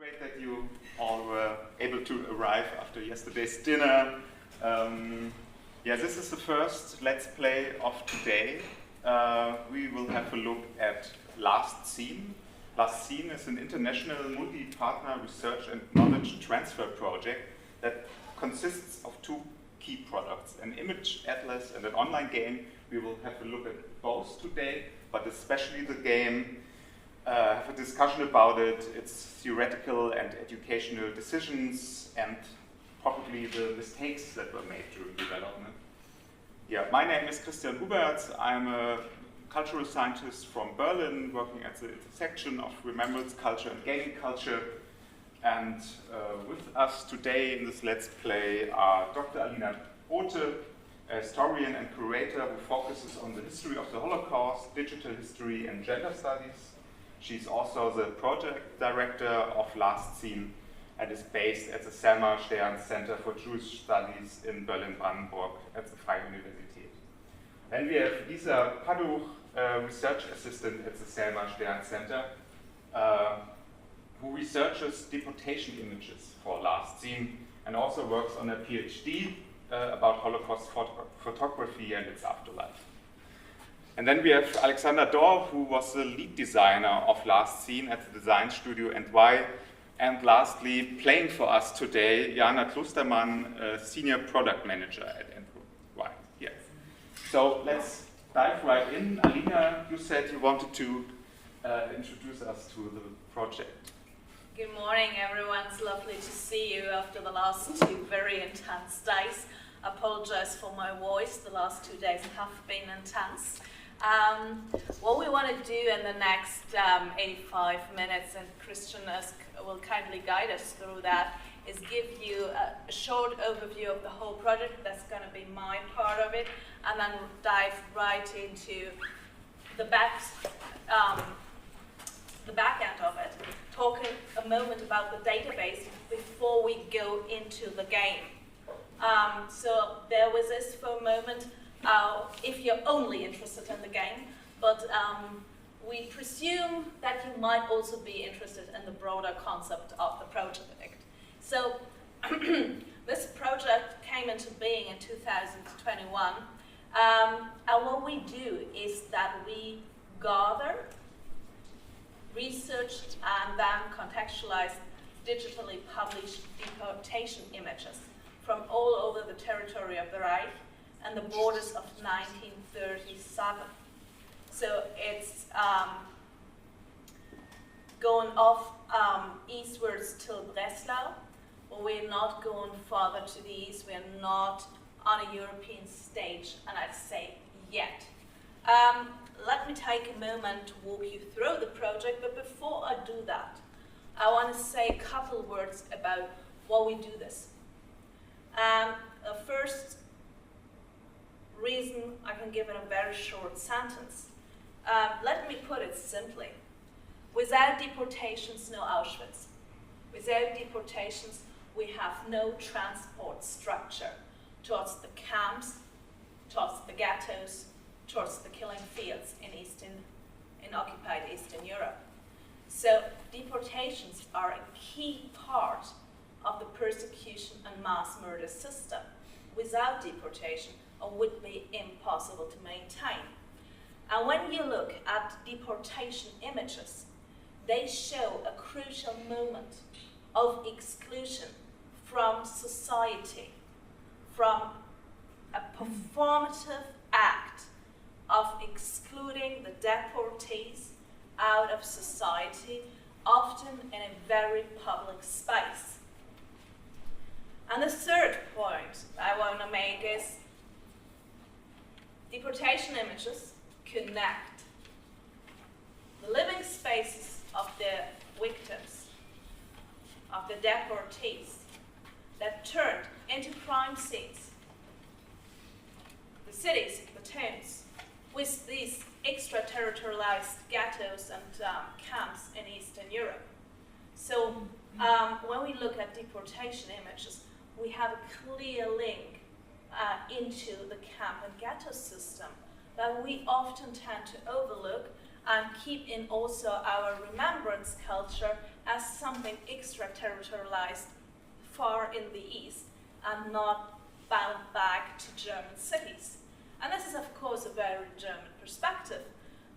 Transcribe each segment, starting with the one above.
Great that you all were able to arrive after yesterday's dinner. Yeah, this is the first Let's Play of today. We will have a look at Last Scene. Last Scene is an international multi-partner research and knowledge transfer project that consists of two key products, an image atlas and an online game. We will have a look at both today, but especially the game. Have a discussion about it, its theoretical and educational decisions, and probably the mistakes that were made during development. Yeah, my name is Christian Huberts. I'm a cultural scientist from Berlin, working at the intersection of remembrance culture and gaming culture. And with us today in this Let's Play are Dr. Alina Ote, a historian and curator who focuses on the history of the Holocaust, digital history, and gender studies. She's also the project director of Last Scene and is based at the Selma Stern Center for Jewish Studies in Berlin-Brandenburg at the Freie Universität. And we have Lisa Paduch, research assistant at the Selma Stern Center, who researches deportation images for Last Scene and also works on a PhD about Holocaust photography and its afterlife. And then we have Alexander Dorr, who was the lead designer of Last Scene at the design studio NY. And lastly, playing for us today, Jana Klostermann, senior product manager at NY. Yes. So let's dive right in. Alina, you said you wanted to introduce us to the project. Good morning, everyone. It's lovely to see you after the last two very intense days. I apologize for my voice. The last 2 days have been intense. What we want to do in the next 85 minutes, and Christian will kindly guide us through that, is give you a short overview of the whole project. That's going to be my part of it, and then dive right into the back end of it, talking a moment about the database before we go into the game. So bear with us for a moment. If you're only interested in the game, but we presume that you might also be interested in the broader concept of the project. So this project came into being in 2021, and what we do is that we gather, research, and then contextualize digitally published deportation images from all over the territory of the Reich and the borders of 1937. So it's going off eastwards till Breslau, but we're not going further to the east. We're not on a European stage, and I'd say yet. Let me take a moment to walk you through the project, but before I do that, I want to say a couple words about why we do this. First reason I can give in a very short sentence. Let me put it simply. Without deportations, no Auschwitz. Without deportations, we have no transport structure towards the camps, towards the ghettos, towards the killing fields in occupied Eastern Europe. So deportations are a key part of the persecution and mass murder system. Without deportation, it would be impossible to maintain. And when you look at deportation images, they show a crucial moment of exclusion from society, from a performative act of excluding the deportees out of society, often in a very public space. And the third point I want to make is deportation images connect the living spaces of the victims, of the deportees that turned into crime scenes, the cities, the towns, with these extraterritorialized ghettos and camps in Eastern Europe. So when we look at deportation images, we have a clear link into the camp and ghetto system that we often tend to overlook and keep in also our remembrance culture as something extraterritorialized far in the east and not bound back to German cities. And this is, of course, a very German perspective,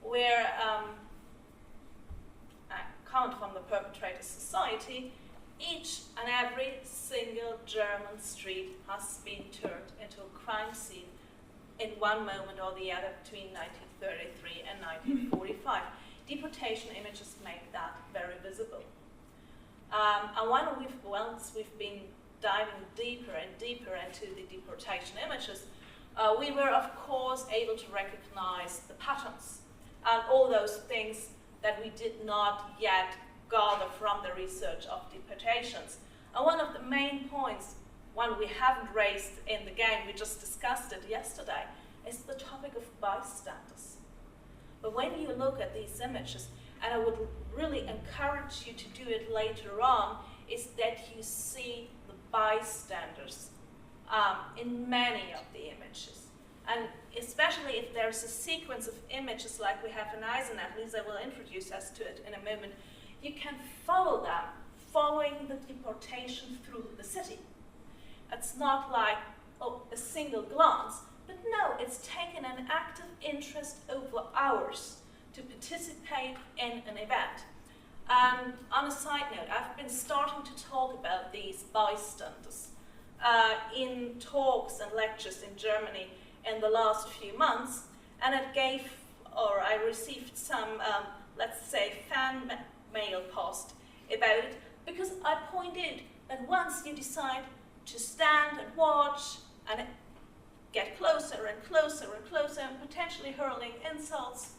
where coming from the perpetrator society, each and every single German street has been turned into a crime scene in one moment or the other between 1933 and 1945. Deportation images make that very visible. And once we've been diving deeper and deeper into the deportation images, we were, of course, able to recognize the patterns and all those things that we did not yet gather from the research of deportations. And one of the main points, one we haven't raised in the game, we just discussed it yesterday, is the topic of bystanders. But when you look at these images, and I would really encourage you to do it later on, is that you see the bystanders in many of the images. And especially if there's a sequence of images like we have in Eisenach, Lisa will introduce us to it in a moment, you can follow them, following the deportation through the city. It's not like, oh, a single glance, but no, it's taken an active interest over hours to participate in an event. And on a side note, I've been starting to talk about these bystanders in talks and lectures in Germany in the last few months, and I received some, let's say, fan mail post about it, because I pointed that once you decide to stand and watch and get closer and closer and closer and potentially hurling insults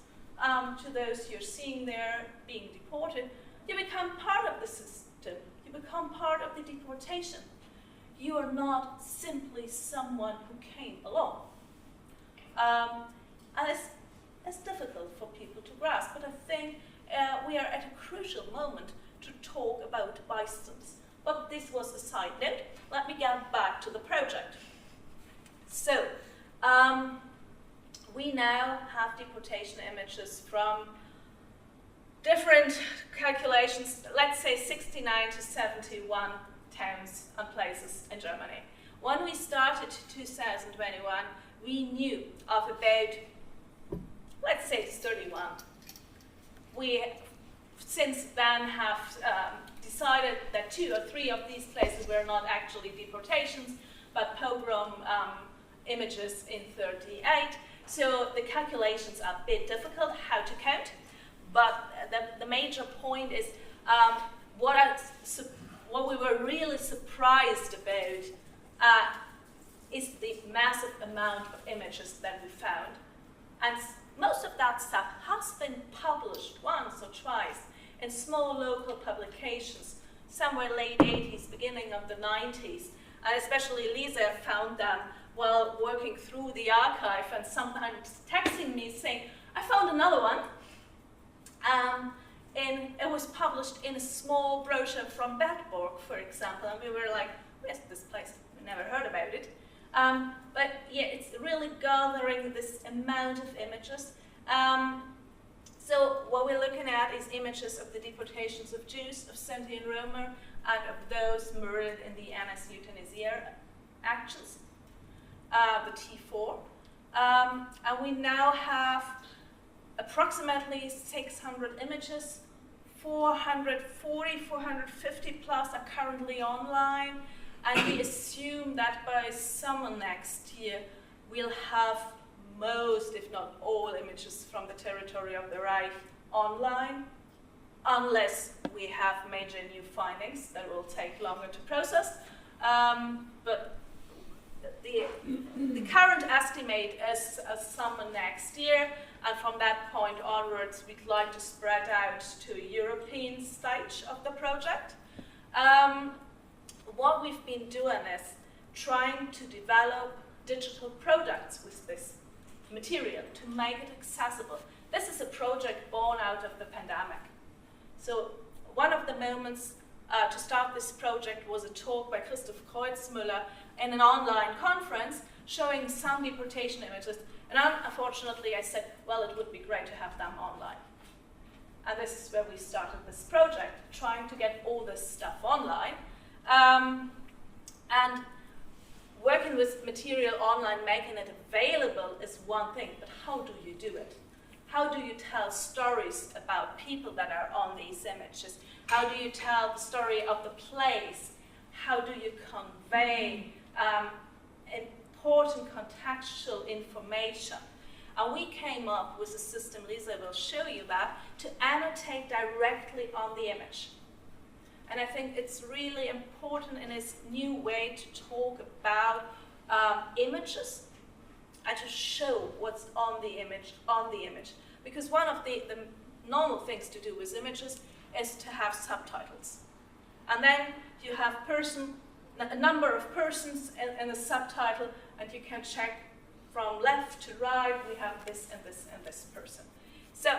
to those you're seeing there being deported, you become part of the system, you become part of the deportation. You are not simply someone who came along. And it's difficult for people to grasp, but I think we are at a crucial moment to talk about bystanders. But this was a side note. Let me get back to the project. So, we now have deportation images from different calculations, let's say 69 to 71 towns and places in Germany. When we started 2021, we knew of about, let's say 31. We since then have decided that 2 or 3 of these places were not actually deportations, but pogrom images in 38. So the calculations are a bit difficult how to count, but the major point is what we were really surprised about is the massive amount of images that we found. And most of that stuff has been published once or twice in small local publications, somewhere late 80s, beginning of the 90s. And especially Lisa found them while working through the archive and sometimes texting me saying, I found another one. And it was published in a small brochure from Bedborg, for example. And we were like, where's this place? We never heard about it. But yeah, it's really gathering this amount of images. So what we're looking at is images of the deportations of Jews, of Sinti and Roma, and of those murdered in the NS euthanasia actions, the T4. And we now have approximately 600 images, 440, 450 plus are currently online. And we assume that by summer next year, we'll have most, if not all, images from the territory of the Reich online, unless we have major new findings that will take longer to process. But the current estimate is summer next year, and from that point onwards, we'd like to spread out to a European stage of the project. What we've been doing is trying to develop digital products with this material to make it accessible. This is a project born out of the pandemic. So one of the moments to start this project was a talk by Christoph Kreuzmüller in an online conference showing some deportation images. And unfortunately I said, well, it would be great to have them online. And this is where we started this project, trying to get all this stuff online. And working with material online, making it available is one thing, but how do you do it? How do you tell stories about people that are on these images? How do you tell the story of the place? How do you convey important contextual information? And we came up with a system, Lisa will show you that, to annotate directly on the image. And I think it's really important in this new way to talk about images and to show what's on the image. Because one of the normal things to do with images is to have subtitles. And then you have a number of persons in the subtitle, and you can check from left to right, we have this and this and this person. So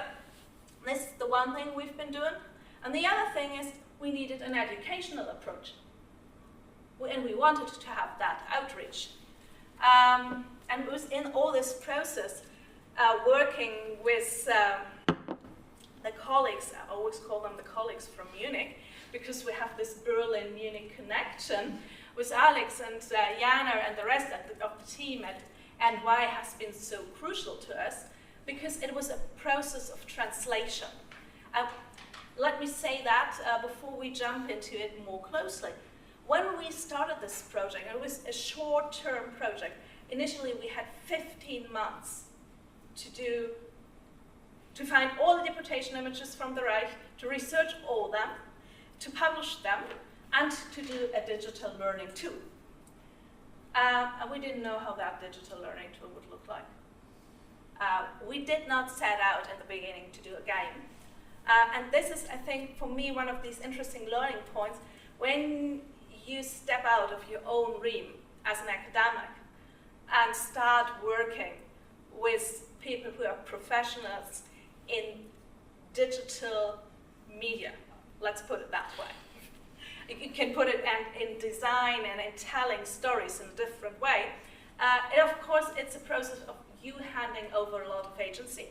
this is the one thing we've been doing. And the other thing is we needed an educational approach. And we wanted to have that outreach. And it was in all this process, working with the colleagues, I always call them the colleagues from Munich, because we have this Berlin-Munich connection with Alex and Jana and the rest of the team at NY has been so crucial to us, because it was a process of translation. Let me say that before we jump into it more closely. When we started this project, it was a short-term project. Initially, we had 15 months to find all the deportation images from the Reich, to research all them, to publish them, and to do a digital learning tool. And we didn't know how that digital learning tool would look like. We did not set out at the beginning to do a game. And this is, I think, for me, one of these interesting learning points. When you step out of your own realm as an academic and start working with people who are professionals in digital media, let's put it that way. You can put it in design and in telling stories in a different way. And of course, it's a process of you handing over a lot of agency,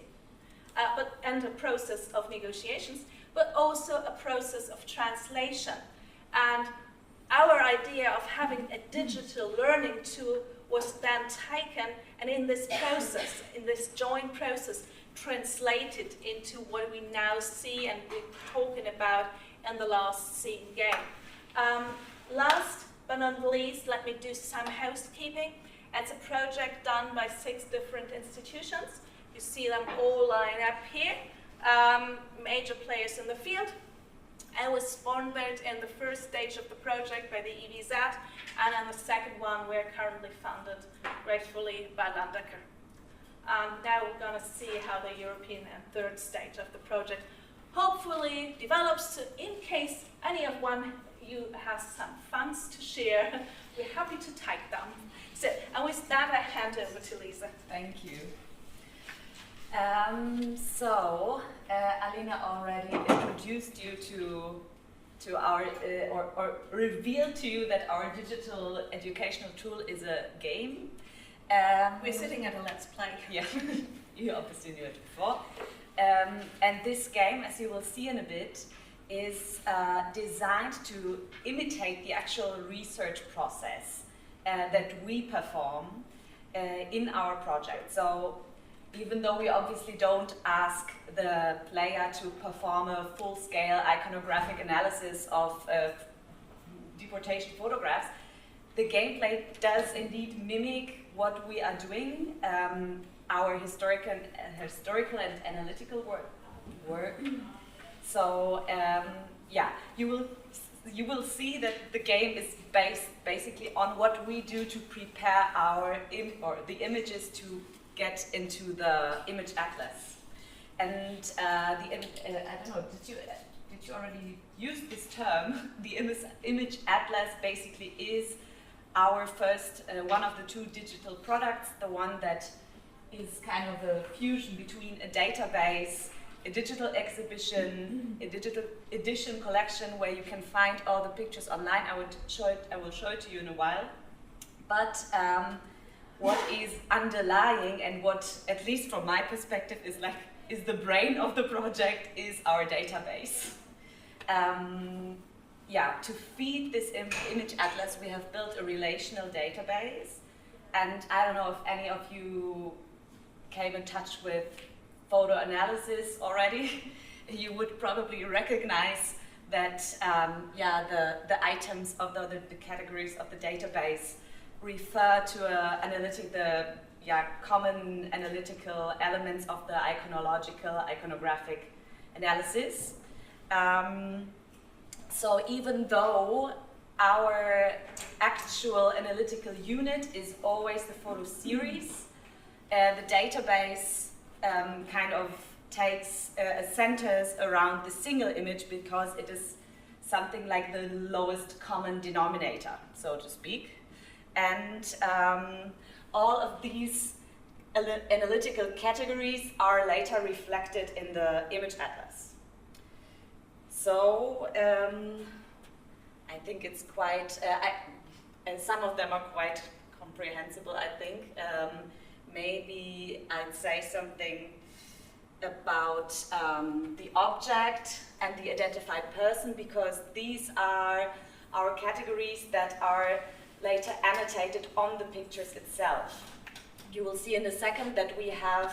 and a process of negotiations, but also a process of translation. And our idea of having a digital learning tool was then taken, and in this process, in this joint process, translated into what we now see and we're talking about in the last scene game. Last but not least, let me do some housekeeping. It's a project done by 6 different institutions. You see them all lined up here. Major players in the field. I was sponsored in the first stage of the project by the EVZ, and in the second one we're currently funded gratefully by Landecker. Now we're going to see how the European and third stage of the project hopefully develops. So in case any of you has some funds to share, we're happy to take them. So, and with that I hand over to Lisa. Thank you. Alina already introduced you to our, or revealed to you that our digital educational tool is a game. We're sitting at a Let's Play. Yeah, you obviously knew it before. And this game, as you will see in a bit, is designed to imitate the actual research process that we perform in our project. So even though we obviously don't ask the player to perform a full-scale iconographic analysis of deportation photographs, the gameplay does indeed mimic what we are doing, our historical and analytical work. So yeah, you will see that the game is based basically on what we do to prepare the images to get into the image atlas. And I don't know, did you already use this term? The image atlas basically is our first, one of the 2 digital products, the one that is kind of a fusion between a database, a digital exhibition, a digital edition collection where you can find all the pictures online. I will show it to you in a while. But what is underlying, and what, at least from my perspective, is like is the brain of the project, is our database. Yeah, to feed this image atlas, we have built a relational database. And I don't know if any of you came in touch with photo analysis already. You would probably recognize that yeah, the items of the categories of the database refer to the common analytical elements of the iconographic analysis. So even though our actual analytical unit is always the photo series, the database kind of takes centers around the single image because it is something like the lowest common denominator, so to speak. And all of these analytical categories are later reflected in the image atlas. So I think it's quite, and some of them are quite comprehensible, I think. Maybe I'd say something about the object and the identified person, because these are our categories that are later annotated on the pictures itself. You will see in a second that we have,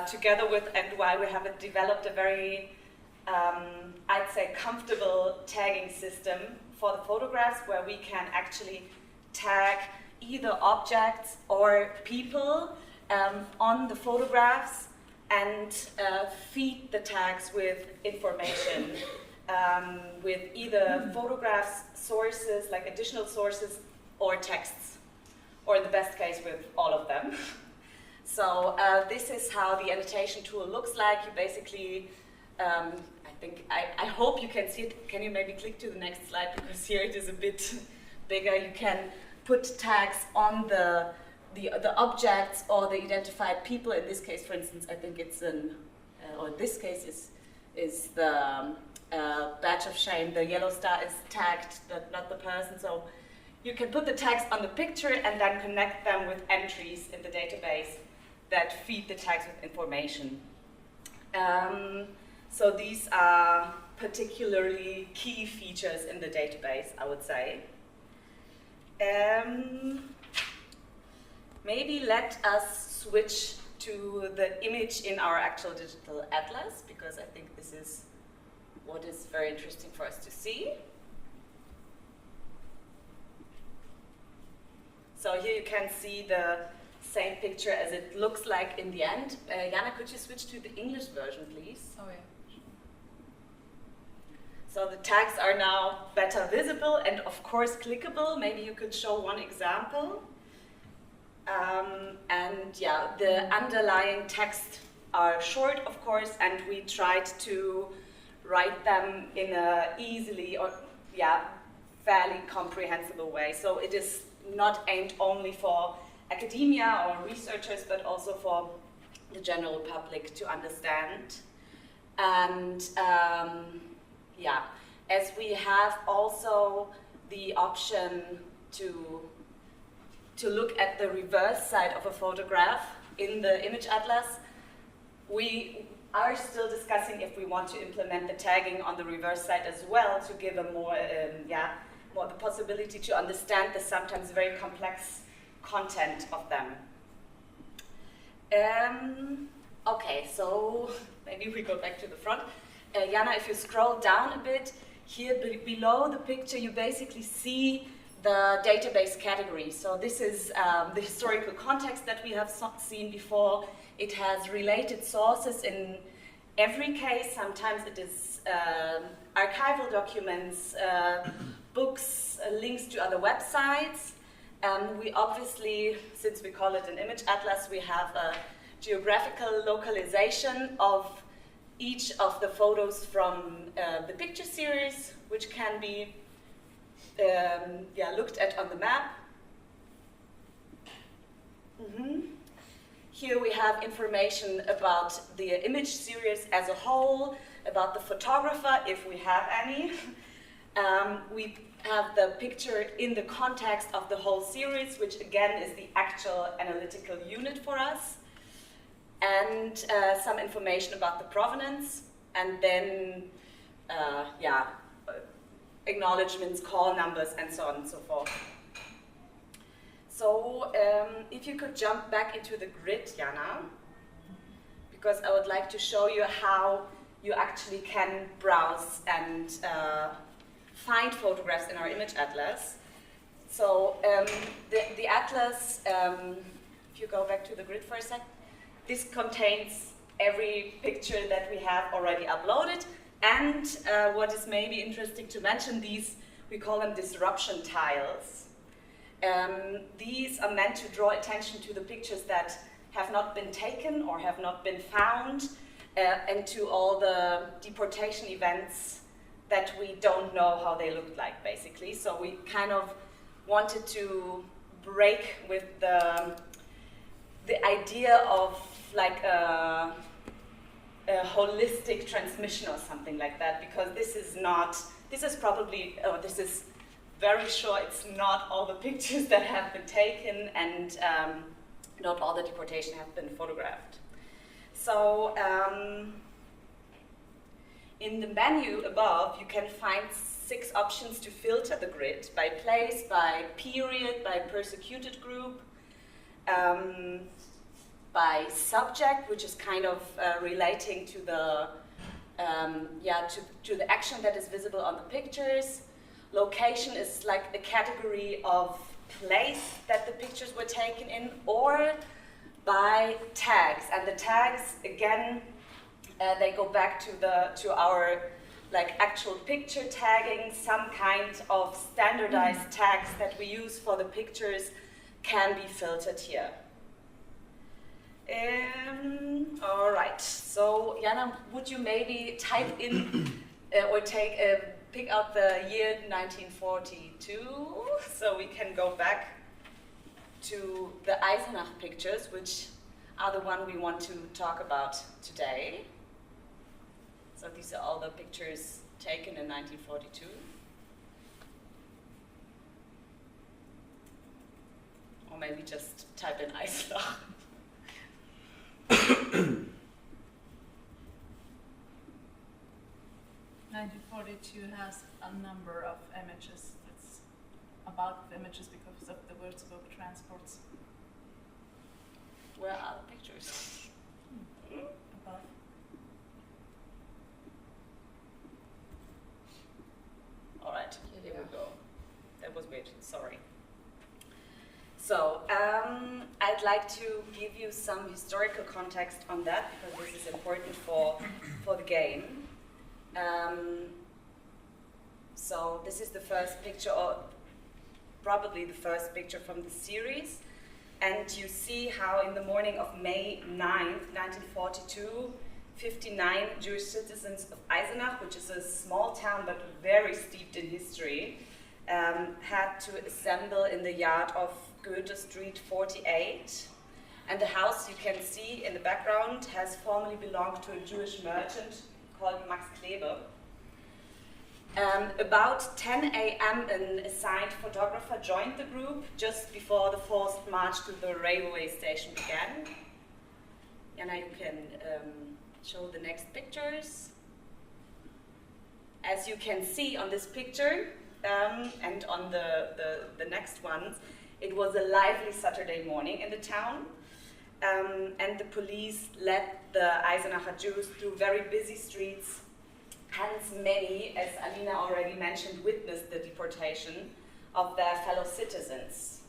together with and why we have developed a very, I'd say, comfortable tagging system for the photographs, where we can actually tag either objects or people on the photographs and feed the tags with information, with either photographs, sources, like additional sources, or texts, or in the best case with all of them. So this is how the annotation tool looks like. You basically, I hope you can see it. Can you maybe click to the next slide, because here it is a bit bigger. You can put tags on the objects or the identified people. In this case, for instance, I think it's or in this case is the badge of shame. The yellow star is tagged, not the person. So you can put the tags on the picture and then connect them with entries in the database that feed the tags with information. So these are particularly key features in the database, I would say. Maybe let us switch to the image in our actual digital atlas, because I think this is what is very interesting for us to see. So here you can see the same picture as it looks like in the end. Jana, could you switch to the English version, please? Oh, yeah. So the tags are now better visible and of course clickable. Maybe you could show one example. And yeah, the underlying text are short, of course, and we tried to write them in a easily or fairly comprehensible way. So it is not aimed only for academia or researchers, but also for the general public to understand. And as we have also the option to look at the reverse side of a photograph in the image atlas, we are still discussing if we want to implement the tagging on the reverse side as well, to give a more the possibility to understand the sometimes very complex content of them. Okay, so maybe we go back to the front. Jana, if you scroll down a bit, here below the picture you basically see the database category. So this is the historical context that we have seen before. It has related sources in every case. Sometimes it is archival documents, books, links to other websites. We obviously, since we call it an image atlas, we have a geographical localization of each of the photos from the picture series, which can be looked at on the map. Here we have information about the image series as a whole, about the photographer, if we have any. We have the picture in the context of the whole series, which again is the actual analytical unit for us. and some information about the provenance, and then acknowledgements, call numbers, and so on and so forth. So if you could jump back into the grid, Jana, because I would like to show you how you actually can browse and find photographs in our image atlas. So the atlas, if you go back to the grid for a sec, this contains every picture that we have already uploaded, and what is maybe interesting to mention, these, we call them disruption tiles. These are meant to draw attention to the pictures that have not been taken or have not been found, and to all the deportation events that we don't know how they looked like, basically. So we kind of wanted to break with the idea of like a holistic transmission or something like that, because this is very sure it's not all the pictures that have been taken, and not all the deportation have been photographed. So in the menu above, you can find 6 options to filter the grid: by place, by period, by persecuted group, by subject, which is kind of relating to the to the action that is visible on the pictures. Location is like a category of place that the pictures were taken in, or by tags. And the tags, again, they go back to our like actual picture tagging. Some kind of standardized tags that we use for the pictures can be filtered here. All right, so Jana, would you maybe type in or pick out the year 1942, so we can go back to the Eisenach pictures, which are the one we want to talk about today. So these are all the pictures taken in 1942. Or maybe just type in Eisenach. 1942 has a number of images. It's about the images because of the Würzburg transports. Where are the pictures? Above. All right, here we go. That was weird, sorry. So, I'd like to give you some historical context on that, because this is important for the game. So this is the first picture, or probably the first picture from the series. And you see how in the morning of May 9th, 1942, 59 Jewish citizens of Eisenach, which is a small town but very steeped in history, had to assemble in the yard of Goethe Street 48. And the house you can see in the background has formerly belonged to a Jewish merchant called Max Klebe. About 10 a.m. an assigned photographer joined the group just before the forced march to the railway station began. And now you can show the next pictures. As you can see on this picture, and on the next ones, it was a lively Saturday morning in the town. And the police led the Eisenacher Jews through very busy streets. Hence many, as Alina already mentioned, witnessed the deportation of their fellow citizens.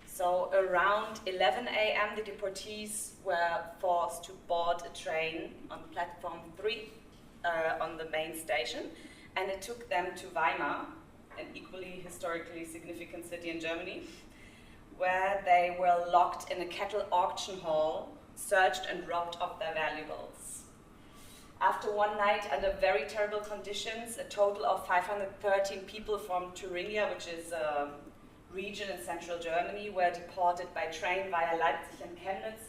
So around 11 a.m. the deportees were forced to board a train on platform 3 on the main station, and it took them to Weimar, an equally historically significant city in Germany, where they were locked in a cattle auction hall, searched and robbed of their valuables. After one night under very terrible conditions, a total of 513 people from Thuringia, which is a region in central Germany, were deported by train via Leipzig and Chemnitz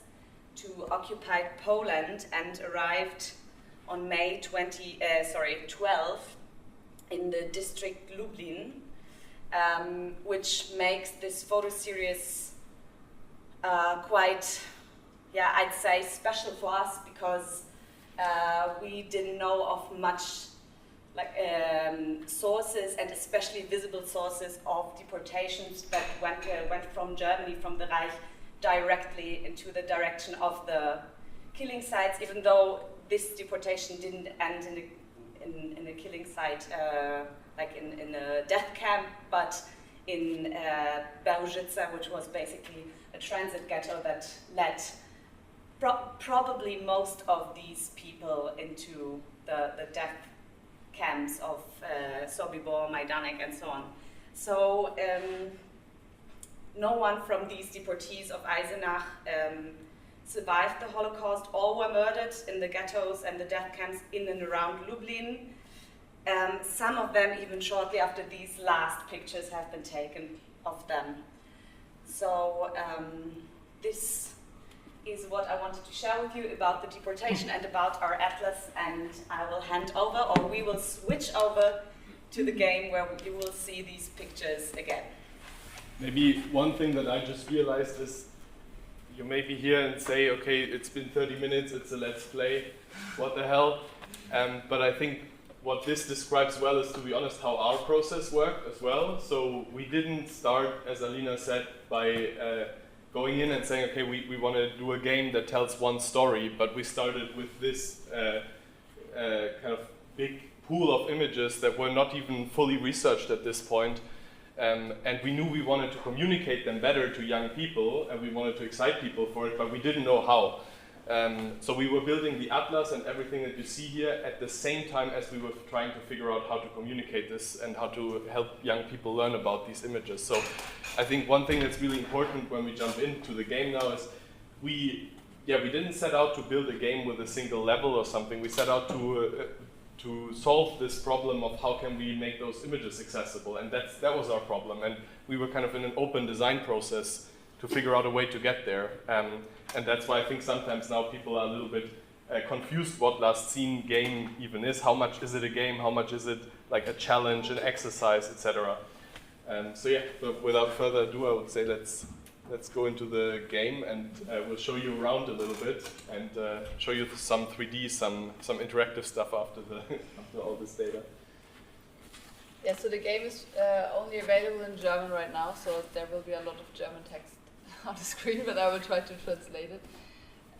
to occupied Poland and arrived on May 12 in the district Lublin, which makes this photo series quite, yeah, I'd say special for us, because we didn't know of much sources, and especially visible sources of deportations that went from Germany, from the Reich, directly into the direction of the killing sites, even though this deportation didn't end in a killing site, like in a death camp, but in Berużyce, which was basically a transit ghetto that led probably most of these people into the death camps of Sobibor, Majdanek, and so on. So no one from these deportees of Eisenach survived the Holocaust. All were murdered in the ghettos and the death camps in and around Lublin. Some of them even shortly after these last pictures have been taken of them. So this is what I wanted to share with you about the deportation and about our atlas, and I will hand over, or we will switch over to the game where you will see these pictures again. Maybe one thing that I just realized is you may be here and say, okay, it's been 30 minutes, it's a let's play, what the hell? But I think what this describes well is, to be honest, how our process worked as well. So we didn't start, as Alina said, by going in and saying, okay, we want to do a game that tells one story, but we started with this kind of big pool of images that were not even fully researched at this point. And we knew we wanted to communicate them better to young people, and we wanted to excite people for it, but we didn't know how. So we were building the atlas and everything that you see here at the same time as we were trying to figure out how to communicate this and how to help young people learn about these images. So I think one thing that's really important when we jump into the game now is we didn't set out to build a game with a single level or something. We set out to solve this problem of how can we make those images accessible, and that was our problem. And we were kind of in an open design process to figure out a way to get there. And that's why I think sometimes now people are a little bit confused what Last Scene game even is. How much is it a game? How much is it like a challenge, an exercise, etc. So yeah, but without further ado, I would say let's go into the game, and we'll show you around a little bit and show you some 3D, some interactive stuff after all this data. Yeah, so the game is only available in German right now, so there will be a lot of German text on the screen, but I will try to translate it.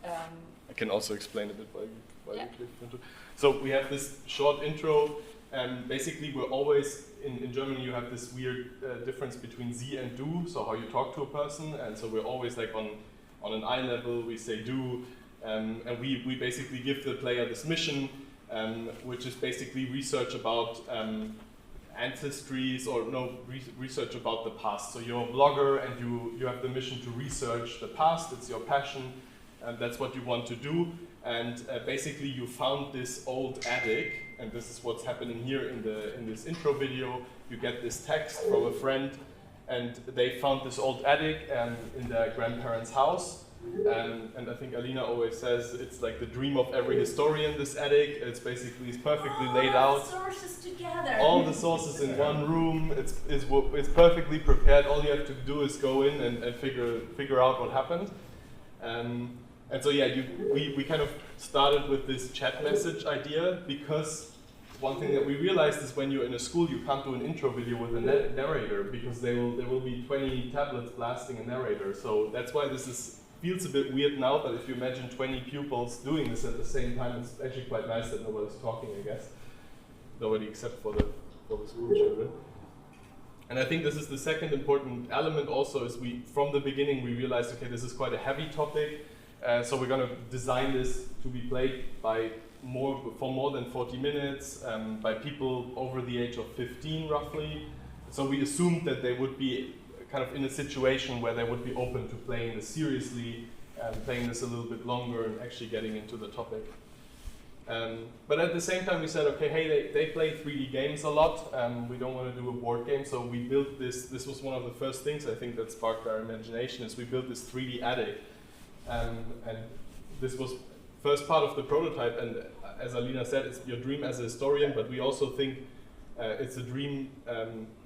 I can also explain a bit while you click into. So we have this short intro, and basically we're always, in Germany you have this weird difference between Sie and Du, so how you talk to a person, and so we're always like on an eye level, we say Du, and we basically give the player this mission, which is basically research about ancestries, or research about the past. So you're a blogger and you have the mission to research the past, it's your passion, and that's what you want to do. And basically you found this old attic, and this is what's happening here in this intro video. You get this text from a friend, and they found this old attic in their grandparents' house. And I think Alina always says it's like the dream of every historian, this attic. It's perfectly laid out. Sources together. All the sources in one room. It's perfectly prepared. All you have to do is go in and figure out what happened. And so yeah, we kind of started with this chat message idea, because one thing that we realized is when you're in a school, you can't do an intro video with a narrator, because there will be 20 tablets blasting a narrator. So that's why this feels a bit weird now, but if you imagine 20 pupils doing this at the same time, it's actually quite nice that nobody's talking, I guess. Nobody except for the school children. And I think this is the second important element also, is from the beginning we realized, okay, this is quite a heavy topic, so we're going to design this to be played for more than 40 minutes, by people over the age of 15 roughly. So we assumed that they would be kind of in a situation where they would be open to playing this seriously, playing this a little bit longer and actually getting into the topic. But at the same time we said, okay, hey, they play 3D games a lot, we don't want to do a board game, so we built this was one of the first things I think that sparked our imagination, is we built this 3D attic. And this was first part of the prototype, and as Alina said, it's your dream as a historian, but we also think it's a dream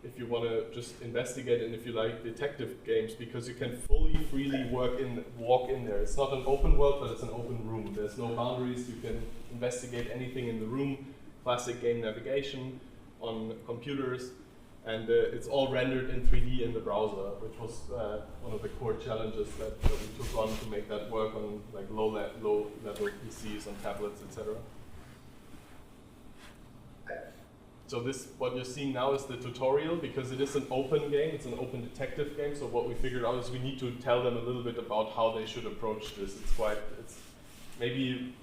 if you want to just investigate and if you like detective games, because you can freely walk in there. It's not an open world, but it's an open room. There's no boundaries. You can investigate anything in the room. Classic game navigation on computers, and it's all rendered in 3D in the browser, which was one of the core challenges that we took on to make that work on like low level PCs, on tablets, etc. So this, what you're seeing now is the tutorial, because it is an open game, it's an open detective game, so what we figured out is we need to tell them a little bit about how they should approach this. It's maybe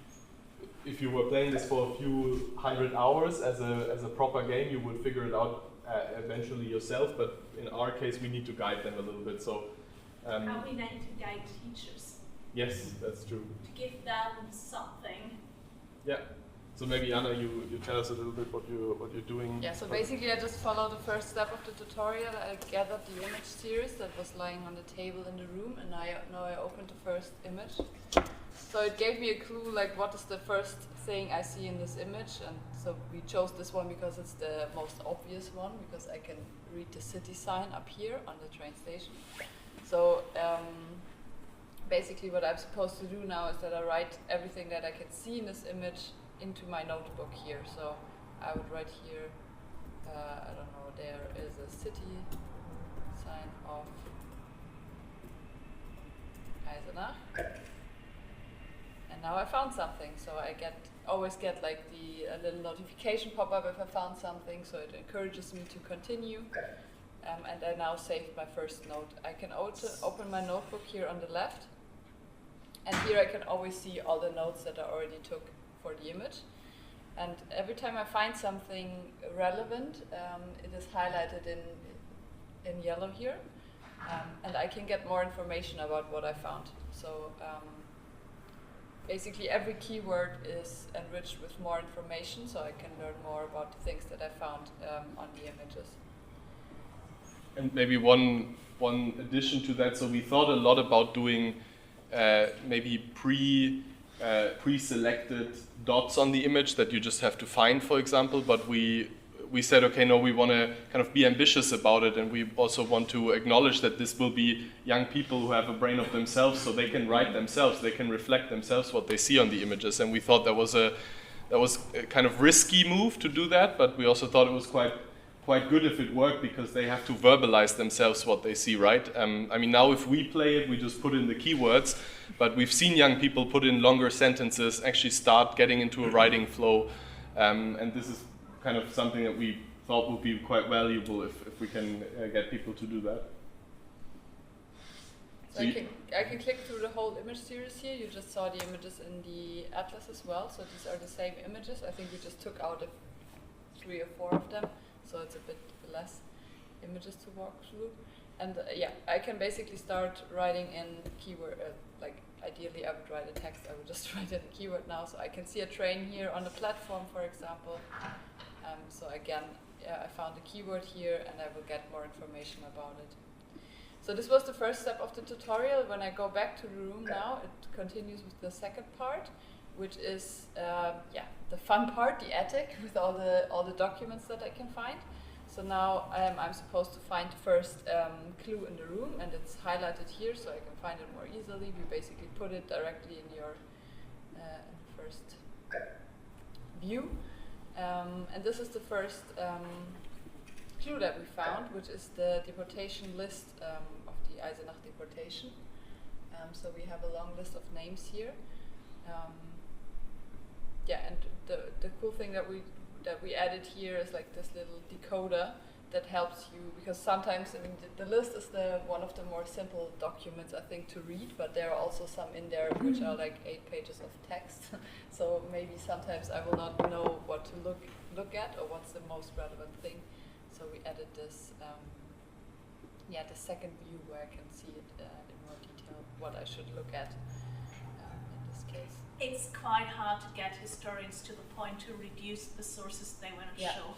if you were playing this for a few hundred hours as a proper game, you would figure it out eventually yourself, but in our case we need to guide them a little bit. So Are we going to guide teachers? Yes, that's true. To give them something. Yeah. So maybe Anna, you tell us a little bit what you're doing. Yeah, so basically I just followed the first step of the tutorial. I gathered the image series that was lying on the table in the room, and now I opened the first image. So it gave me a clue, like what is the first thing I see in this image, and so we chose this one because it's the most obvious one, because I can read the city sign up here on the train station. So basically what I'm supposed to do now is that I write everything that I can see in this image into my notebook here. So I would write here, I don't know, there is a city sign of Eisenach. And now I found something, so I always get like a little notification pop up if I found something, so it encourages me to continue. And I now saved my first note. I can also open my notebook here on the left, and here I can always see all the notes that I already took for the image. And every time I find something relevant, it is highlighted in yellow here, and I can get more information about what I found. So basically every keyword is enriched with more information, so I can learn more about the things that I found on the images. And maybe one addition to that, so we thought a lot about doing maybe pre-selected dots on the image that you just have to find, for example, but we said, okay, no, we want to kind of be ambitious about it, and we also want to acknowledge that this will be young people who have a brain of themselves, so they can write themselves, they can reflect themselves what they see on the images, and we thought that was a kind of risky move to do that, but we also thought it was quite good if it worked, because they have to verbalize themselves what they see, right? I mean, now if we play it, we just put in the keywords, but we've seen young people put in longer sentences, actually start getting into a writing flow, and this is kind of something that we thought would be quite valuable if we can get people to do that. So I can click through the whole image series here. You just saw the images in the atlas as well, so these are the same images. I think we just took out 3 or 4 of them, so it's a bit less images to walk through. And yeah, I can basically start writing in keyword, like ideally I would write a text, I would just write in a keyword now. So I can see a train here on the platform, for example. So again, I found a keyword here, and I will get more information about it. So this was the first step of the tutorial. When I go back to the room now, it continues with the second part, which is the fun part, the attic, with all the documents that I can find. So now I'm supposed to find the first clue in the room, and it's highlighted here, so I can find it more easily. We basically put it directly in your first view. And this is the first clue that we found, which is the deportation list of the Eisenach deportation. So we have a long list of names here. And the cool thing that we added here is like this little decoder that helps you, because sometimes, I mean, the list is one of the more simple documents, I think, to read, but there are also some in there which are like 8 pages of text. So maybe sometimes I will not know what to look at or what's the most relevant thing. So we added this, the second view where I can see it in more detail, what I should look at in this case. It's quite hard to get historians to the point to reduce the sources they want to show.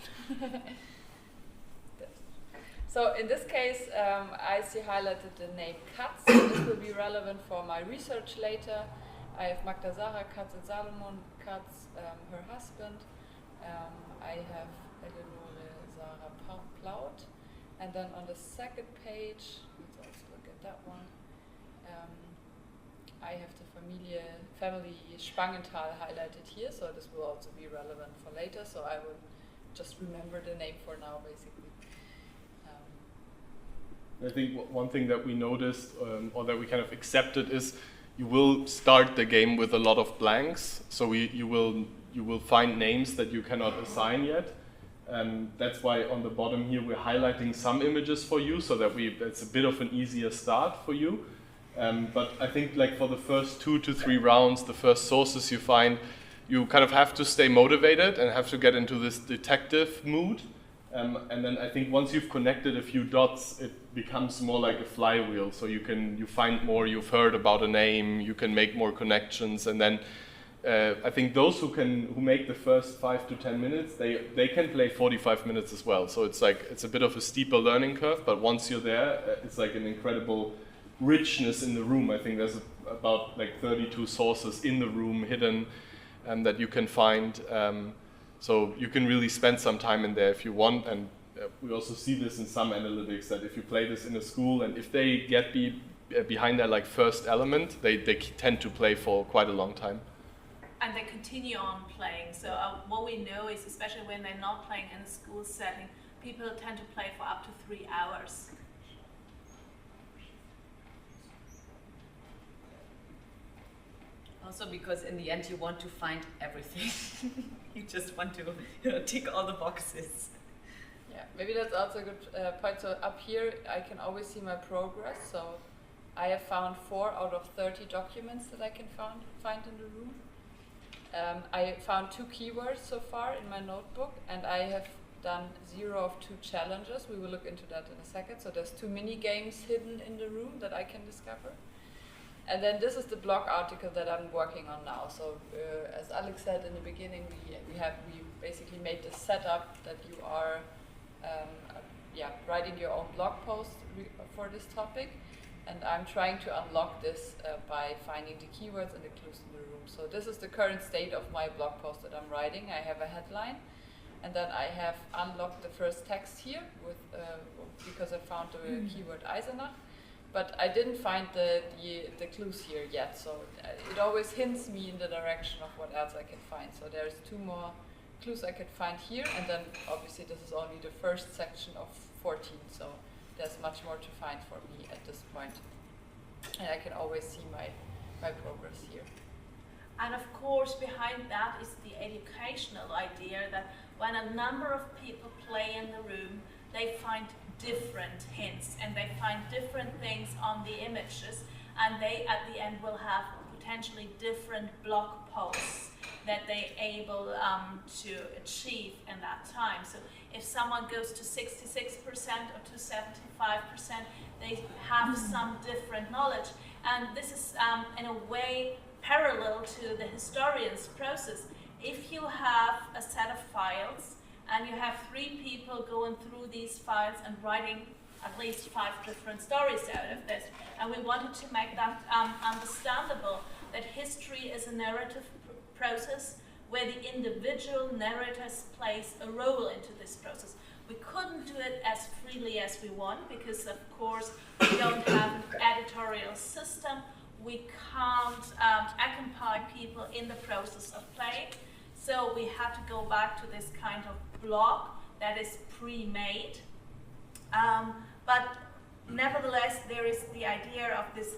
So in this case, I see highlighted the name Katz. So this will be relevant for my research later. I have Magda Sarah Katz and Salomon Katz, her husband. I have Eleonore Sarah Plaut. And then on the second page, let's also look at that one. I have the family Spangenthal highlighted here, so this will also be relevant for later. So I will just remember the name for now, basically. I think one thing that we noticed, or that we kind of accepted, is you will start the game with a lot of blanks. So you will find names that you cannot assign yet. That's why on the bottom here we're highlighting some images for you, so that it's a bit of an easier start for you. But I think like for the first 2 to 3 rounds, the first sources you find, you kind of have to stay motivated and have to get into this detective mood. And then I think once you've connected a few dots, it becomes more like a flywheel. So you find more, you've heard about a name, you can make more connections, and then I think those who make the first 5 to 10 minutes, they can play 45 minutes as well. So it's a bit of a steeper learning curve, but once you're there, it's like an incredible richness in the room. I think there's about like 32 sources in the room hidden that you can find. So you can really spend some time in there if you want. And we also see this in some analytics, that if you play this in a school and if they get behind their like first element, they tend to play for quite a long time. And they continue on playing. So what we know is, especially when they're not playing in a school setting, people tend to play for up to 3 hours. Also because in the end you want to find everything. You just want to tick all the boxes. Yeah, maybe that's also a good point. So up here I can always see my progress. So I have found 4 out of 30 documents that I can find in the room. I found 2 keywords so far in my notebook, and I have done 0 of 2 challenges. We will look into that in a second. So there's 2 mini games hidden in the room that I can discover. And then this is the blog article that I'm working on now. So as Alex said in the beginning, we basically made the setup that you are writing your own blog post for this topic. And I'm trying to unlock this by finding the keywords and the clues in the room. So this is the current state of my blog post that I'm writing. I have a headline, and then I have unlocked the first text here because I found the keyword Eisenach. But I didn't find the clues here yet, so it always hints me in the direction of what else I can find. So there's 2 more clues I could find here, and then obviously this is only the first section of 14, so there's much more to find for me at this point. And I can always see my progress here. And of course, behind that is the educational idea that when a number of people play in the room, they find different hints and they find different things on the images, and they at the end will have potentially different blog posts that they're able to achieve in that time. So if someone goes to 66% or to 75%, they have some different knowledge. And this is in a way parallel to the historian's process. If you have a set of files and you have 3 people going through these files and writing at least 5 different stories out of this, and we wanted to make that understandable, that history is a narrative process where the individual narrators plays a role into this process. We couldn't do it as freely as we want because, of course, we don't have an editorial system. We can't accompany people in the process of playing. So we had to go back to this kind of blog that is pre-made. But nevertheless, there is the idea of this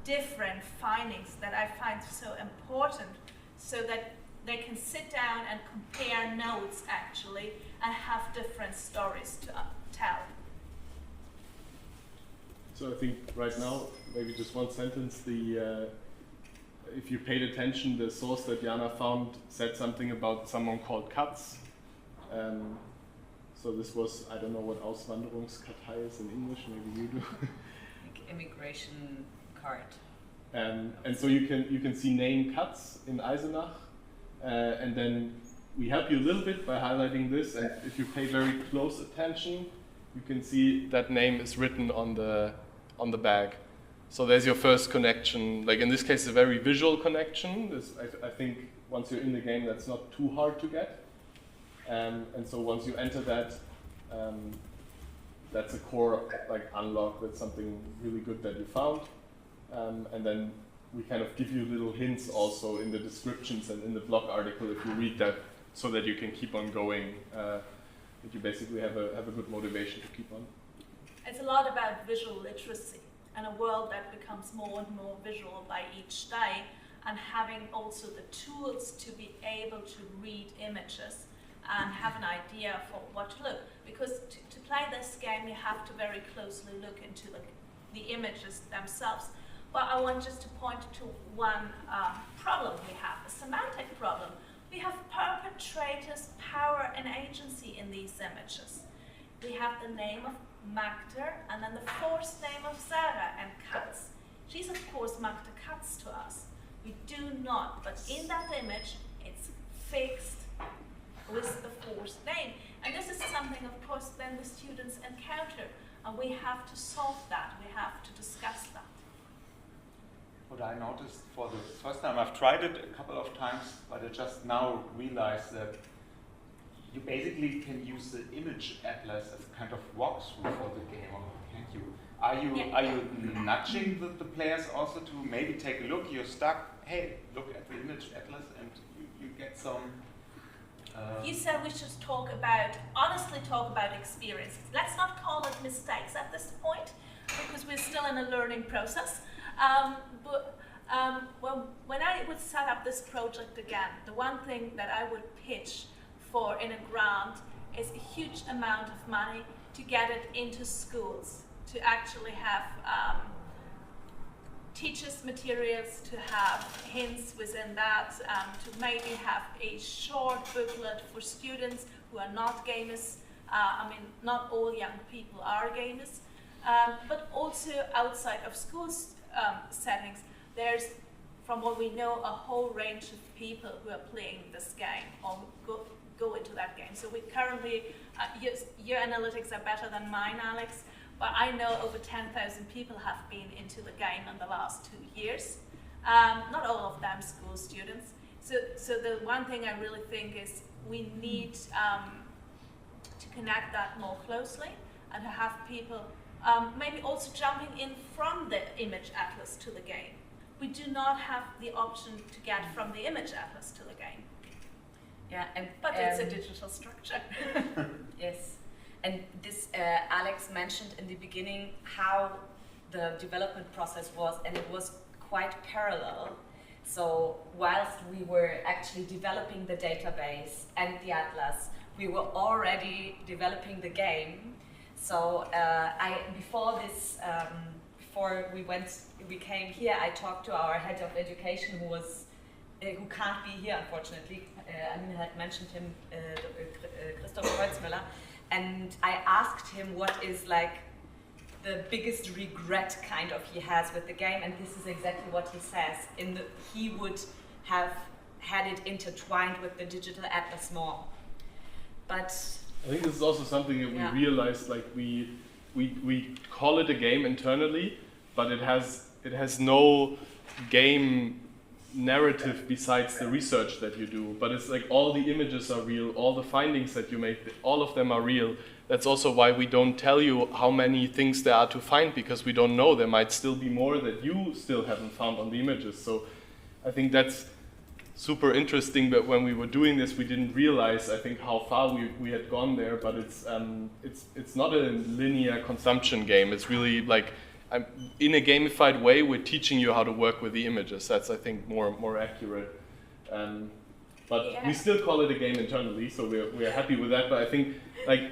different findings that I find so important, so that they can sit down and compare notes actually and have different stories to tell. So I think right now, maybe just one sentence, if you paid attention, the source that Jana found said something about someone called Katz. So this was, I don't know what Auswanderungskartei is in English, maybe you do. Like immigration card. And so you can see name Katz in Eisenach, and then we help you a little bit by highlighting this, and if you pay very close attention, you can see that name is written on the bag. So there's your first connection. Like in this case, a very visual connection. I think once you're in the game, that's not too hard to get. And so once you enter that, that's a core like unlock. That's something really good that you found. And then we kind of give you little hints also in the descriptions and in the blog article if you read that, so that you can keep on going. That you basically have a good motivation to keep on. It's a lot about visual literacy and a world that becomes more and more visual by each day, and having also the tools to be able to read images and have an idea for what to look. Because to play this game, you have to very closely look into the images themselves. But I want just to point to one problem we have, a semantic problem. We have perpetrators, power, and agency in these images. We have the name of Magda and then the forced name of Sarah and Katz. She's of course Magda Katz to us. We do not, but in that image, it's fixed with the forced name. And this is something, of course, then the students encounter, and we have to solve that, we have to discuss that. What I noticed for the first time, I've tried it a couple of times, but I just now realized that you basically can use the image atlas as a kind of walkthrough for the game, or can't you? Are you nudging the players also to maybe take a look? You're stuck. Hey, look at the image atlas, and you get some. You said we should honestly talk about experiences. Let's not call it mistakes at this point, because we're still in a learning process. When I would set up this project again, the one thing that I would pitch for in a grant is a huge amount of money to get it into schools, to actually have teachers' materials, to have hints within that, to maybe have a short booklet for students who are not gamers. I mean, not all young people are gamers, but also outside of schools settings, there's, from what we know, a whole range of people who are playing this game or go into that game. So we currently, your analytics are better than mine, Alex, but I know over 10,000 people have been into the game in the last 2 years. Not all of them school students. So the one thing I really think is we need to connect that more closely and to have people maybe also jumping in from the image atlas to the game. We do not have the option to get from the image atlas to the game. Yeah, but it's a digital structure. Yes, and this Alex mentioned in the beginning how the development process was, and it was quite parallel. So whilst we were actually developing the database and the atlas, we were already developing the game. So before we came here, I talked to our head of education, who can't be here, unfortunately. Anina had mentioned him, Christoph Kreuzmüller, and I asked him what is like the biggest regret kind of he has with the game, and this is exactly what he says. He would have had it intertwined with the digital atlas more, but. I think this is also something that we realized, like we call it a game internally, but it has no game narrative besides the research that you do. But it's like all the images are real, all the findings that you make, all of them are real. That's also why we don't tell you how many things there are to find, because we don't know. There might still be more that you still haven't found on the images. So I think that's super interesting, but when we were doing this, we didn't realize, I think, how far we had gone there. But it's not a linear consumption game. It's really like, in a gamified way, we're teaching you how to work with the images. That's, I think, more accurate. But we still call it a game internally, so we're happy with that. But I think like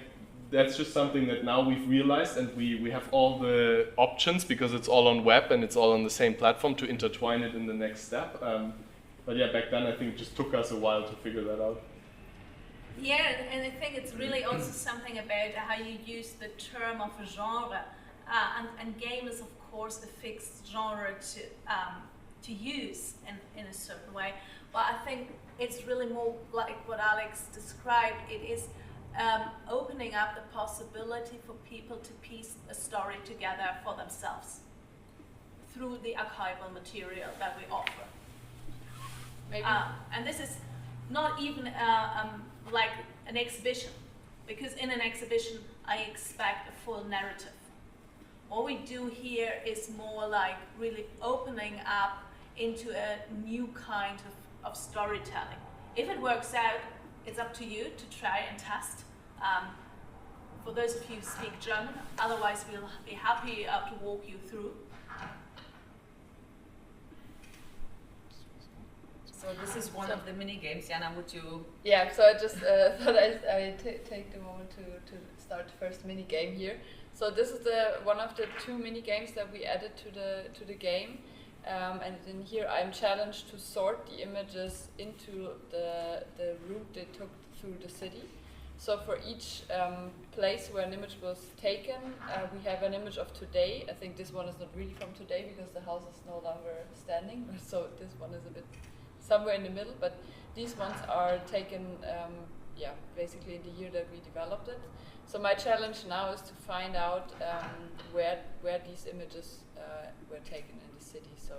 that's just something that now we've realized, and we have all the options because it's all on web and it's all on the same platform to intertwine it in the next step. But yeah, back then I think it just took us a while to figure that out. Yeah, and I think it's really also something about how you use the term of a genre. And game is, of course, a fixed genre to use in a certain way. But I think it's really more like what Alex described. It is opening up the possibility for people to piece a story together for themselves through the archival material that we offer. Maybe. And this is not even like an exhibition, because in an exhibition I expect a full narrative. What we do here is more like really opening up into a new kind of storytelling. If it works out, it's up to you to try and test. For those of you who speak German, otherwise we'll be happy to walk you through. So this is one of the mini games. Jana, would you? Yeah, so I just thought I'd take the moment to start the first mini game here. So this is one of the 2 mini games that we added to the game, and in here I'm challenged to sort the images into the route they took through the city. So for each place where an image was taken, we have an image of today. I think this one is not really from today because the house is no longer standing, so this one is a bit somewhere in the middle, but these ones are taken basically in the year that we developed it. So my challenge now is to find out where these images were taken in the city. So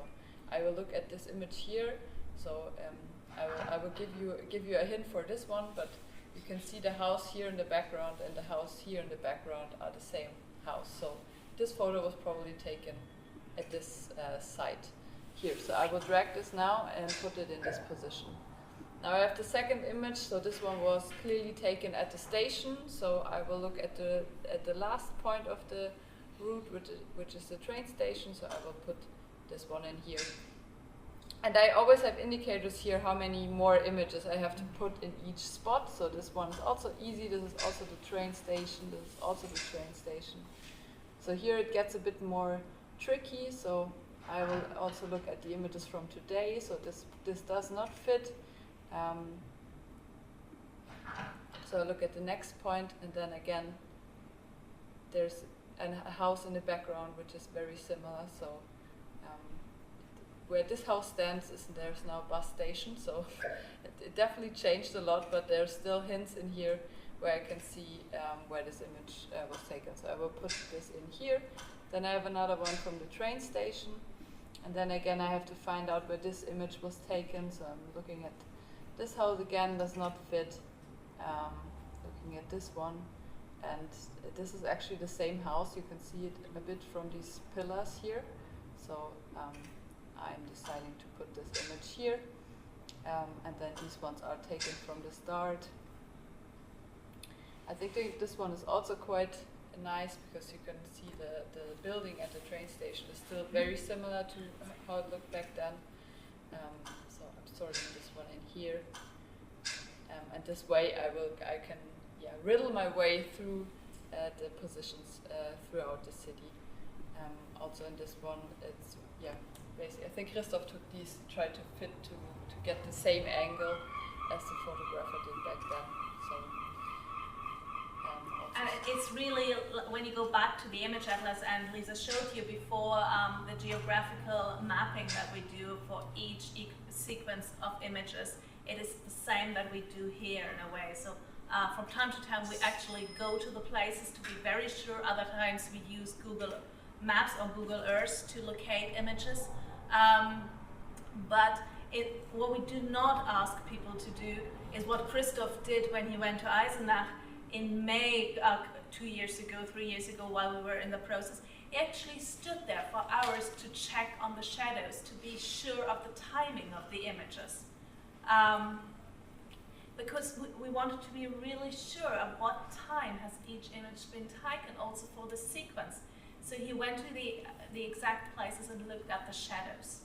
I will look at this image here. So I will give you a hint for this one, but you can see the house here in the background and the house here in the background are the same house. So this photo was probably taken at this site here. So I will drag this now and put it in this position. Now I have the second image. So this one was clearly taken at the station. So I will look at the last point of the route, which is the train station. So I will put this one in here. And I always have indicators here how many more images I have to put in each spot. So this one is also easy. This is also the train station. This is also the train station. So here it gets a bit more tricky. So I will also look at the images from today. So this does not fit. So I look at the next point, and then again there's a house in the background which is very similar. So where this house stands there's now a bus station, so it definitely changed a lot, but there's still hints in here where I can see where this image was taken. So I will put this in here. Then I have another one from the train station, and then again I have to find out where this image was taken. So I'm looking at this house again, does not fit. Looking at this one, and this is actually the same house. You can see it a bit from these pillars here. So I'm deciding to put this image here, and then these ones are taken from the start. I think this one is also quite nice because you can see the building at the train station is still very similar to how it looked back then. So I'm sorting this one in here, and this way I can riddle my way through the positions throughout the city. Also in this one, it's basically I think Christoph took these, tried to fit to get the same angle as the photographer did back then. So. And it's really, when you go back to the image atlas, and Lisa showed you before, the geographical mapping that we do for each sequence of images, it is the same that we do here in a way. So from time to time we actually go to the places to be very sure. Other times we use Google Maps or Google Earth to locate images. But what we do not ask people to do is what Christoph did when he went to Eisenach in May 2 years ago, 3 years ago, while we were in the process. He actually stood there for hours to check on the shadows, to be sure of the timing of the images. Because we wanted to be really sure of what time has each image been taken, also for the sequence. So he went to the exact places and looked at the shadows.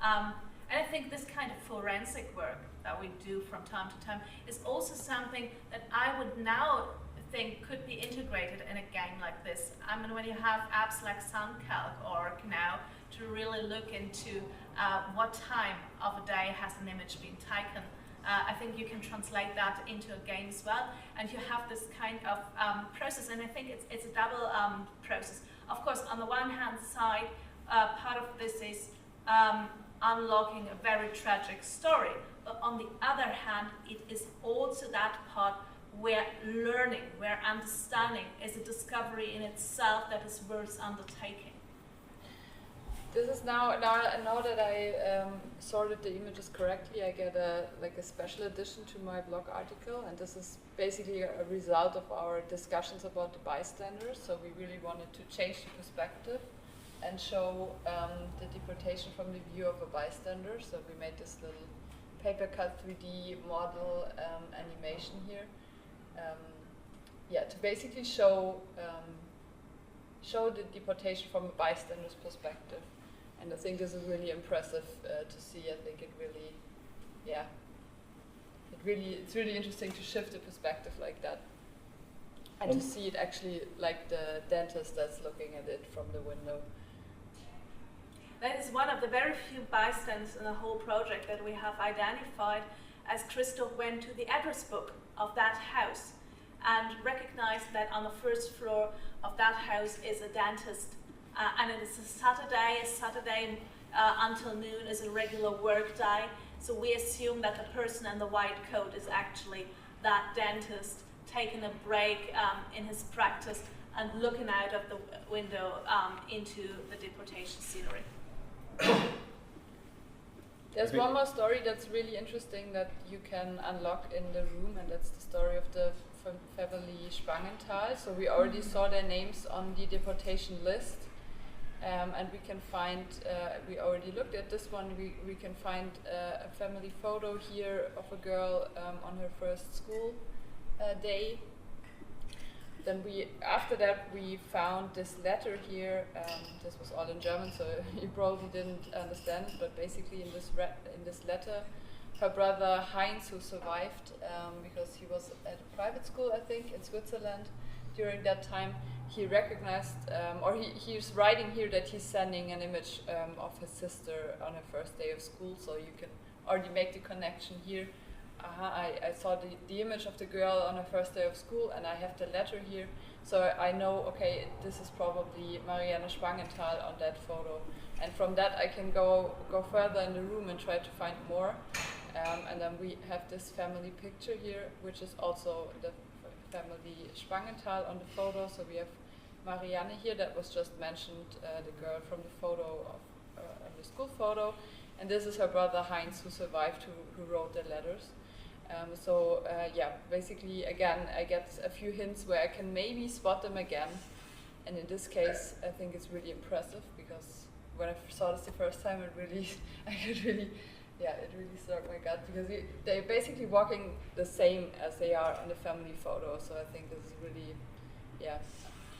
And I think this kind of forensic work that we do from time to time is also something that I would now think could be integrated in a game like this. I mean, when you have apps like SunCalc or Now to really look into what time of a day has an image been taken, I think you can translate that into a game as well. And you have this kind of process, and I think it's a double process. Of course, on the one hand side, part of this is unlocking a very tragic story. But on the other hand, it is also that part where learning, where understanding is a discovery in itself that is worth undertaking. This is now that I sorted the images correctly, I get a special addition to my blog article, and this is basically a result of our discussions about the bystanders. So we really wanted to change the perspective and show the deportation from the view of a bystander. So we made this little paper cut 3D model animation here. To basically show the deportation from a bystander's perspective. And I think this is really impressive to see. I think it's really interesting to shift the perspective like that. And to see it actually like the dentist that's looking at it from the window. That is one of the very few bystanders in the whole project that we have identified, as Christoph went to the address book of that house and recognized that on the first floor of that house is a dentist. And it is a Saturday until noon is a regular work day. So we assume that the person in the white coat is actually that dentist taking a break in his practice and looking out of the window into the deportation scenery. There's one more story that's really interesting that you can unlock in the room, and that's the story of the family Spangenthal. So we already saw their names on the deportation list. And we can find, we already looked at this one, we can find a family photo here of a girl on her first school day. Then after that we found this letter here. This was all in German, so you probably didn't understand it, but basically in this letter, her brother Heinz, who survived because he was at a private school, I think, in Switzerland during that time, he recognized, he's writing here that he's sending an image of his sister on her first day of school, so you can already make the connection here. I saw the image of the girl on her first day of school, and I have the letter here, so I know, okay, this is probably Marianne Spangenthal on that photo. And from that I can go further in the room and try to find more. And then we have this family picture here, which is also the family Spangenthal on the photo. So we have Marianne here, that was just mentioned, the girl from the photo of the school photo, and this is her brother Heinz, who survived, who wrote the letters. Basically again I get a few hints where I can maybe spot them again, and in this case I think it's really impressive, because when I saw this the first time it really struck my gut, because they're basically walking the same as they are on the family photo. So I think this is really,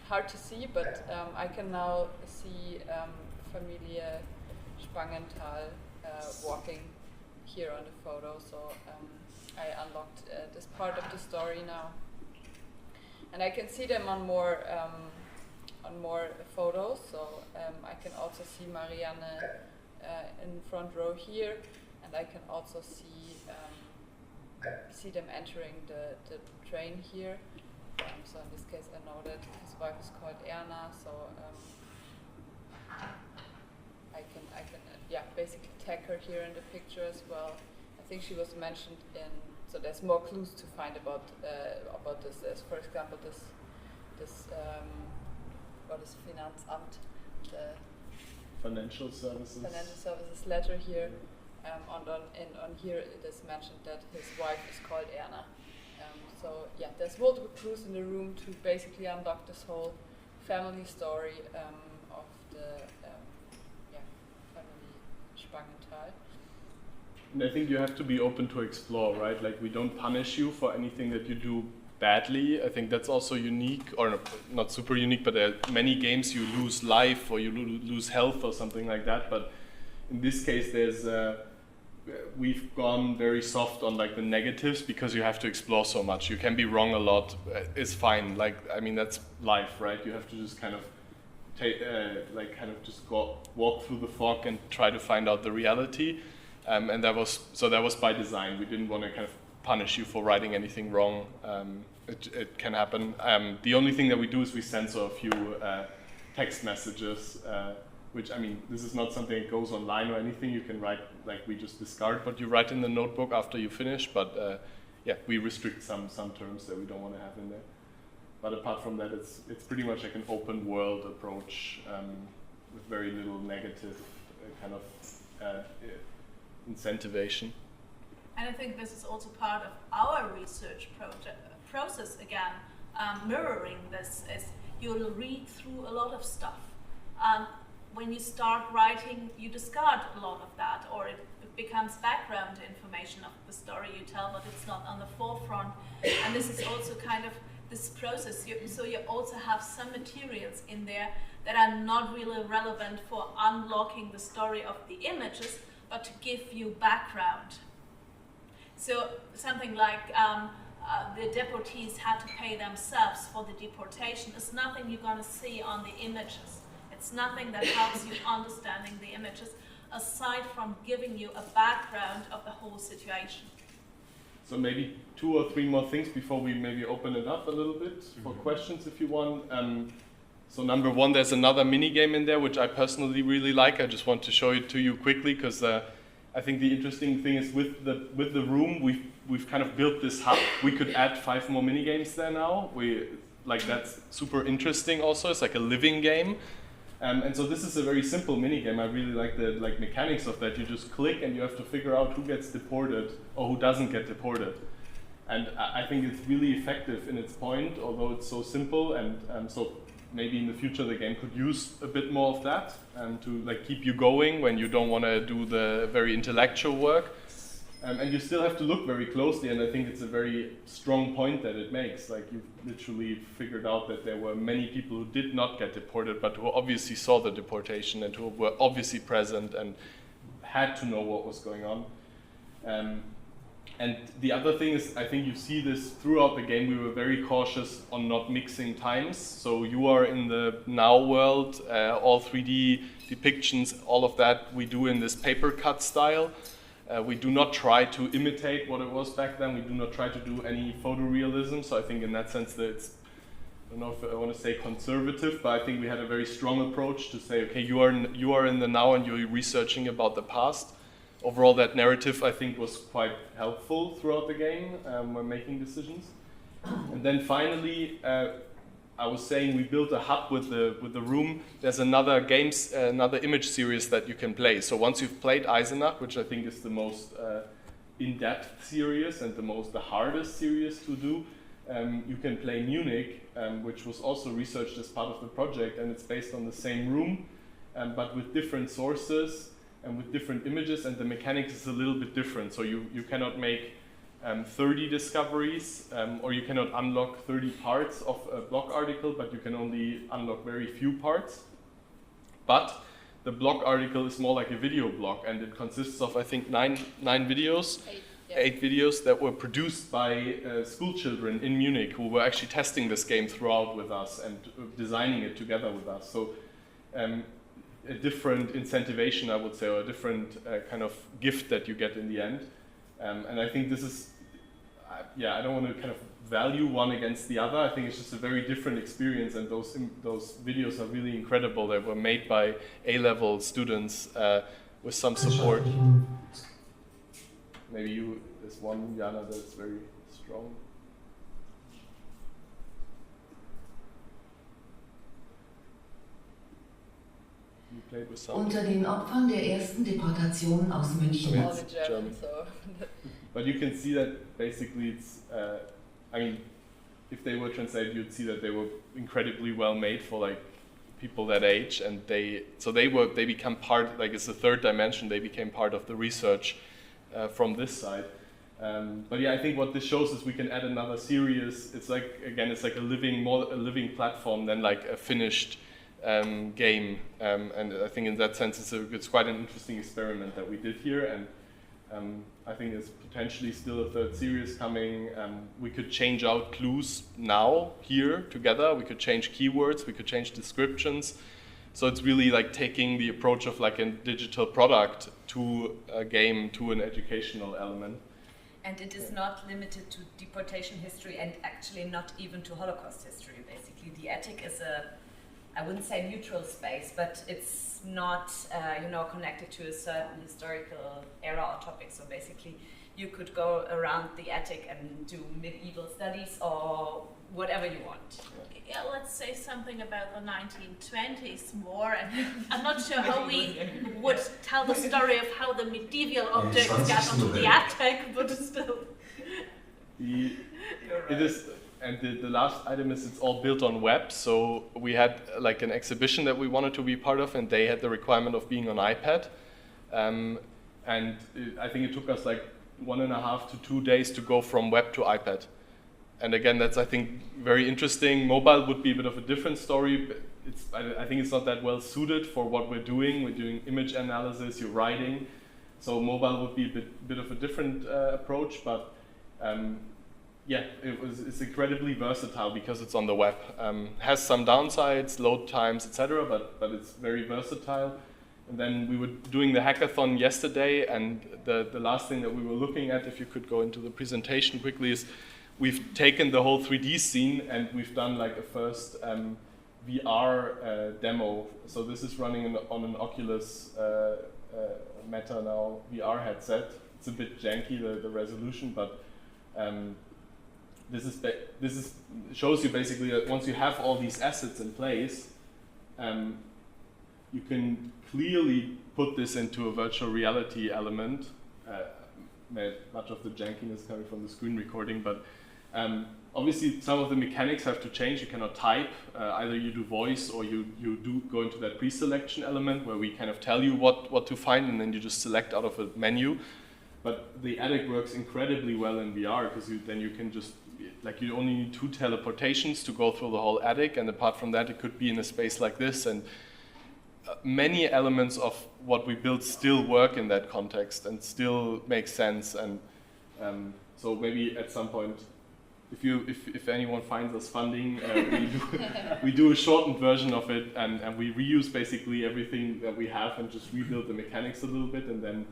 hard to see, but I can now see Familie Spangenthal walking here on the photo. So I unlocked this part of the story now, and I can see them on more photos. So I can also see Marianne in front row here. And I can also see them entering the train here. So in this case, I know that his wife is called Erna. So I can basically tag her here in the picture as well. I think she was mentioned in. So there's more clues to find about this. There's, for example, this what is Finanzamt? The financial services letter here. On here it is mentioned that his wife is called Erna. There's multiple clues in the room to basically unlock this whole family story of the family Spangenthal. And I think you have to be open to explore, right? Like, we don't punish you for anything that you do badly. I think that's also unique, or not super unique, but there are many games you lose life or you lose health or something like that. But in this case, we've gone very soft on like the negatives, because you have to explore so much. You can be wrong a lot. It's fine. Like, I mean, that's life, right? You have to just kind of walk through the fog and try to find out the reality. And that was by design. We didn't want to kind of punish you for writing anything wrong. It can happen. The only thing that we do is we censor a few text messages. Which, I mean, this is not something that goes online or anything. You can write, like, we just discard what you write in the notebook after you finish, but we restrict some terms that we don't want to have in there. But apart from that, it's pretty much like an open world approach. very little negative kind of incentivation. And I think this is also part of our research process again, mirroring this is you'll read through a lot of stuff. When you start writing, you discard a lot of that, or it becomes background information of the story you tell, but it's not on the forefront. And this is also kind of this process. So you also have some materials in there that are not really relevant for unlocking the story of the images, but to give you background. So something like the deportees had to pay themselves for the deportation is nothing you're going to see on the images. It's nothing that helps you understanding the images, aside from giving you a background of the whole situation. So maybe 2 or 3 more things before we maybe open it up a little bit for questions if you want. So number 1, there's another mini game in there which I personally really like. I just want to show it to you quickly because I think the interesting thing is with the room we've kind of built this hub. We could add 5 more mini games there now. That's super interesting. Also, it's like a living game. And so this is a very simple mini game. I really like the mechanics of that. You just click and you have to figure out who gets deported or who doesn't get deported. And I think it's really effective in its point, although it's so simple. And so maybe in the future the game could use a bit more of that to keep you going when you don't want to do the very intellectual work. And you still have to look very closely, and I think it's a very strong point that it makes. Like, you've literally figured out that there were many people who did not get deported, but who obviously saw the deportation and who were obviously present and had to know what was going on. And the other thing is, I think you see this throughout the game, we were very cautious on not mixing times. So you are in the now world, all 3D depictions, all of that we do in this paper cut style. We do not try to imitate what it was back then. We do not try to do any photorealism. So I think in that sense that it's, I don't know if I want to say conservative, but I think we had a very strong approach to say, okay, you are in the now and you're researching about the past. Overall, that narrative I think was quite helpful throughout the game when making decisions. And then finally, I was saying we built a hub with the room. There's another image series that you can play. So once you've played Eisenach, which I think is the most in-depth series and the hardest series to do, you can play Munich, which was also researched as part of the project, and it's based on the same room, but with different sources and with different images, and the mechanics is a little bit different. So you cannot make 30 discoveries, or you cannot unlock 30 parts of a blog article, but you can only unlock very few parts. But the blog article is more like a video blog, and it consists of, I think, 9 videos, 8 videos that were produced by school children in Munich who were actually testing this game throughout with us and designing it together with us. So a different incentivation, I would say, or a different kind of gift that you get in the end. And I think this is, I don't want to kind of value one against the other. I think it's just a very different experience, and those videos are really incredible. They were made by A-level students with some support. Maybe there's one, Jana, that's very strong. You played with some. Unter den Opfern der ersten Deportation aus München. I mean, it's German. But you can see that basically it's, I mean, if they were translated, you'd see that they were incredibly well made for like people that age, and they become part, like it's the third dimension, they became part of the research from this side. But yeah, I think what this shows is we can add another series. It's like, again, it's like a living platform than like a finished game. And I think in that sense it's quite an interesting experiment that we did here, and I think there's potentially still a third series coming. We could change out clues now, here, together. We could change keywords, we could change descriptions. So it's really like taking the approach of like a digital product to a game, to an educational element. And it is not limited to deportation history, and actually not even to Holocaust history, basically. The attic is I wouldn't say neutral space, but it's not, connected to a certain historical era or topic. So basically, you could go around the attic and do medieval studies or whatever you want. Yeah, let's say something about the 1920s more. And I'm not sure how we would tell the story of how the medieval objects got onto the attic, but still. It is, and the last item is it's all built on web. So we had like an exhibition that we wanted to be part of, and they had the requirement of being on iPad. I think it took us like 1.5 to 2 days to go from web to iPad. And again, that's, I think, very interesting. Mobile would be a bit of a different story. But I think it's not that well suited for what we're doing. We're doing image analysis, you're writing. So mobile would be a bit of a different approach. But it's incredibly versatile because it's on the web. Has some downsides, load times, etc. But it's very versatile. And then we were doing the hackathon yesterday, and the last thing that we were looking at, if you could go into the presentation quickly, is we've taken the whole 3D scene and we've done like a first VR demo. So this is running on an Oculus Meta now VR headset. It's a bit janky, the resolution, but this shows you basically that once you have all these assets in place, you can clearly put this into a virtual reality element. Much of the jankiness coming from the screen recording, but obviously some of the mechanics have to change. You cannot type. Either you do voice or you do go into that pre-selection element where we kind of tell you what to find, and then you just select out of a menu. But the attic works incredibly well in VR because then you can just, like, you only need 2 teleportations to go through the whole attic, and apart from that it could be in a space like this, and many elements of what we build still work in that context and still make sense. And so maybe at some point, if anyone finds us funding, we do a shortened version of it, and we reuse basically everything that we have and just rebuild the mechanics a little bit, and then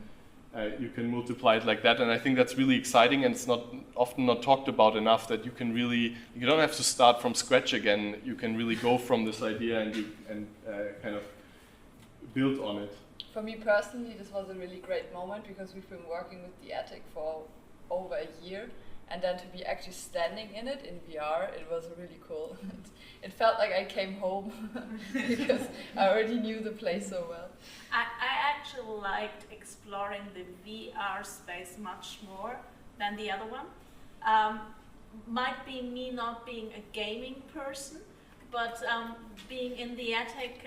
you can multiply it like that. And I think that's really exciting, and it's often not talked about enough, that you don't have to start from scratch again. You can really go from this idea and kind of build on it. For me personally, this was a really great moment because we've been working with the attic for over a year, and then to be actually standing in it in VR, it was really cool. It felt like I came home because I already knew the place so well. I actually liked exploring the VR space much more than the other one. Might be me not being a gaming person, but being in the attic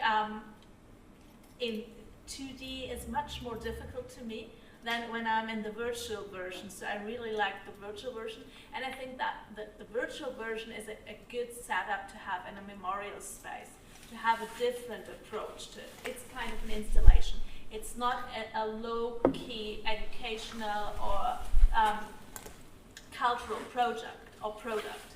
in 2D is much more difficult to me than when I'm in the virtual version. So I really like the virtual version, and I think that the virtual version is a good setup to have in a memorial space, to have a different approach to it. It's kind of an installation. It's not a low-key educational or cultural project or product.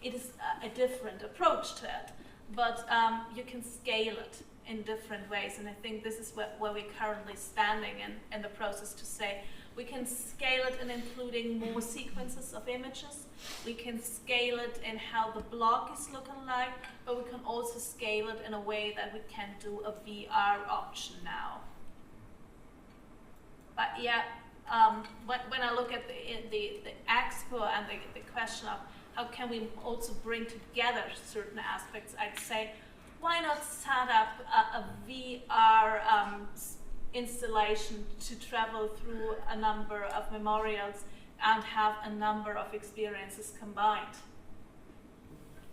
It is a different approach to it, but you can scale it in different ways, and I think this is where we're currently standing in the process to say we can scale it in including more sequences of images, we can scale it in how the block is looking like, but we can also scale it in a way that we can do a VR option now. But yeah, when I look at the EXPO and the question of how can we also bring together certain aspects, I'd say, why not set up a VR installation to travel through a number of memorials and have a number of experiences combined?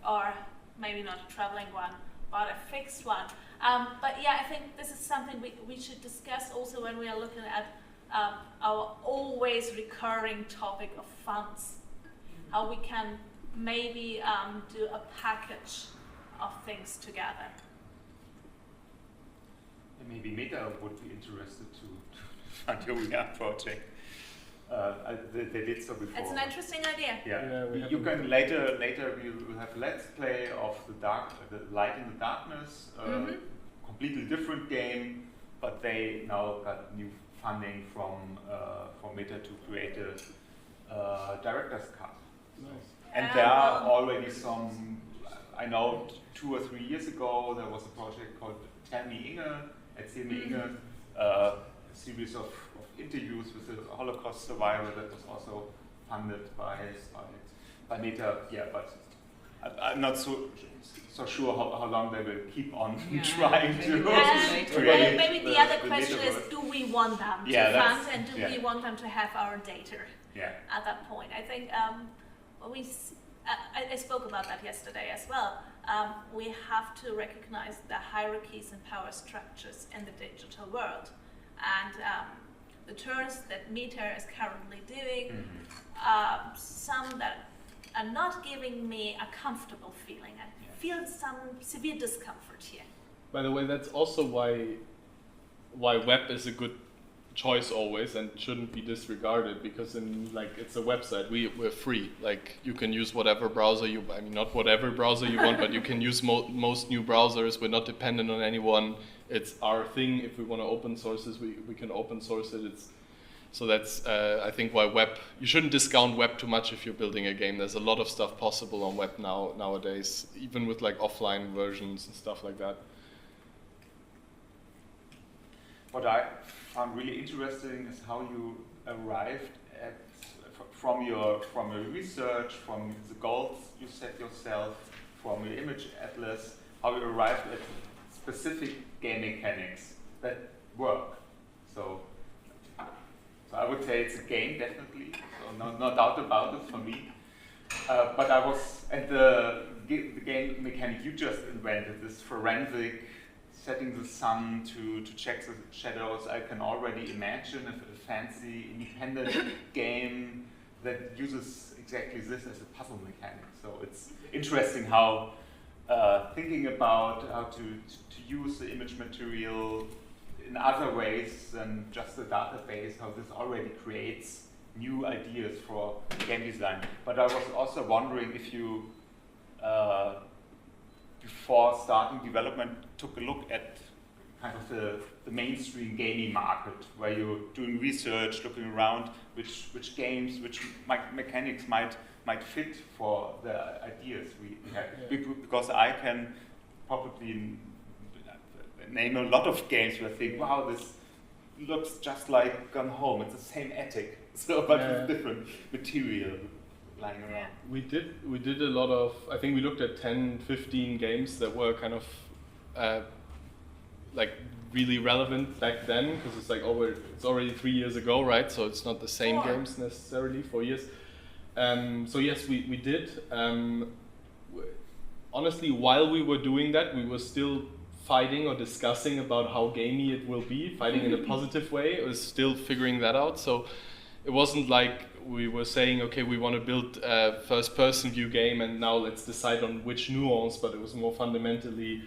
Or maybe not a traveling one, but a fixed one. But yeah, I think this is something we should discuss also when we are looking at our always recurring topic of funds. How we can maybe do a package of things together. And maybe Meta would be interested to fund your VR project. They did so before. It's an interesting idea. Yeah, you can later we will have Let's Play of the Light in the Darkness, completely different game, but they now got new funding from Meta to create a director's cut. Nice. And there are already some, I know 2 or 3 years ago there was a project called Tell Me Inge, Erzähl mir Inge, a series of interviews with a Holocaust survivor that was also funded by Meta. Yeah, but I'm not so sure how long they will keep on trying to. Maybe the other question is, do we want them to fund, and do we want them to have our data at that point? I think I spoke about that yesterday as well. We have to recognize the hierarchies and power structures in the digital world, and the turns that Meta is currently doing, some that are not giving me a comfortable feeling. I feel some severe discomfort here. By the way, that's also why web is a good choice always and shouldn't be disregarded, because it's a website. We're free. Like, you can use whatever browser not whatever browser you want, but you can use most new browsers. We're not dependent on anyone. It's our thing. If we want to open source it, we can open source it. So that's, I think, why web, you shouldn't discount web too much if you're building a game. There's a lot of stuff possible on web nowadays, even with like offline versions and stuff like that. What I found really interesting is how you arrived at, from your research, from the goals you set yourself, from your image atlas, how you arrived at specific game mechanics that work. So I would say it's a game, definitely, so no doubt about it for me. But I was at the game mechanic you just invented, this forensic, setting the sun to check the shadows. I can already imagine a fancy, independent game that uses exactly this as a puzzle mechanic. So it's interesting how thinking about how to use the image material in other ways than just a database, how this already creates new ideas for game design. But I was also wondering if you, before starting development, took a look at kind of the mainstream gaming market, where you're doing research, looking around which games, which mechanics might fit for the ideas we have. Yeah. Because I can probably name a lot of games where I think, wow, this looks just like Gone Home. It's the same attic, but with different material lying around. We did a lot of, I think we looked at 10, 15 games that were kind of like really relevant back then, because it's like it's already 3 years ago, right? So it's not the same games necessarily, 4 years. So yes, we did. Honestly, while we were doing that, we were still fighting or discussing about how gamey it will be, fighting in a positive way. It was still figuring that out. So it wasn't like we were saying, okay, we want to build a first-person view game and now let's decide on which nuance, but it was more fundamentally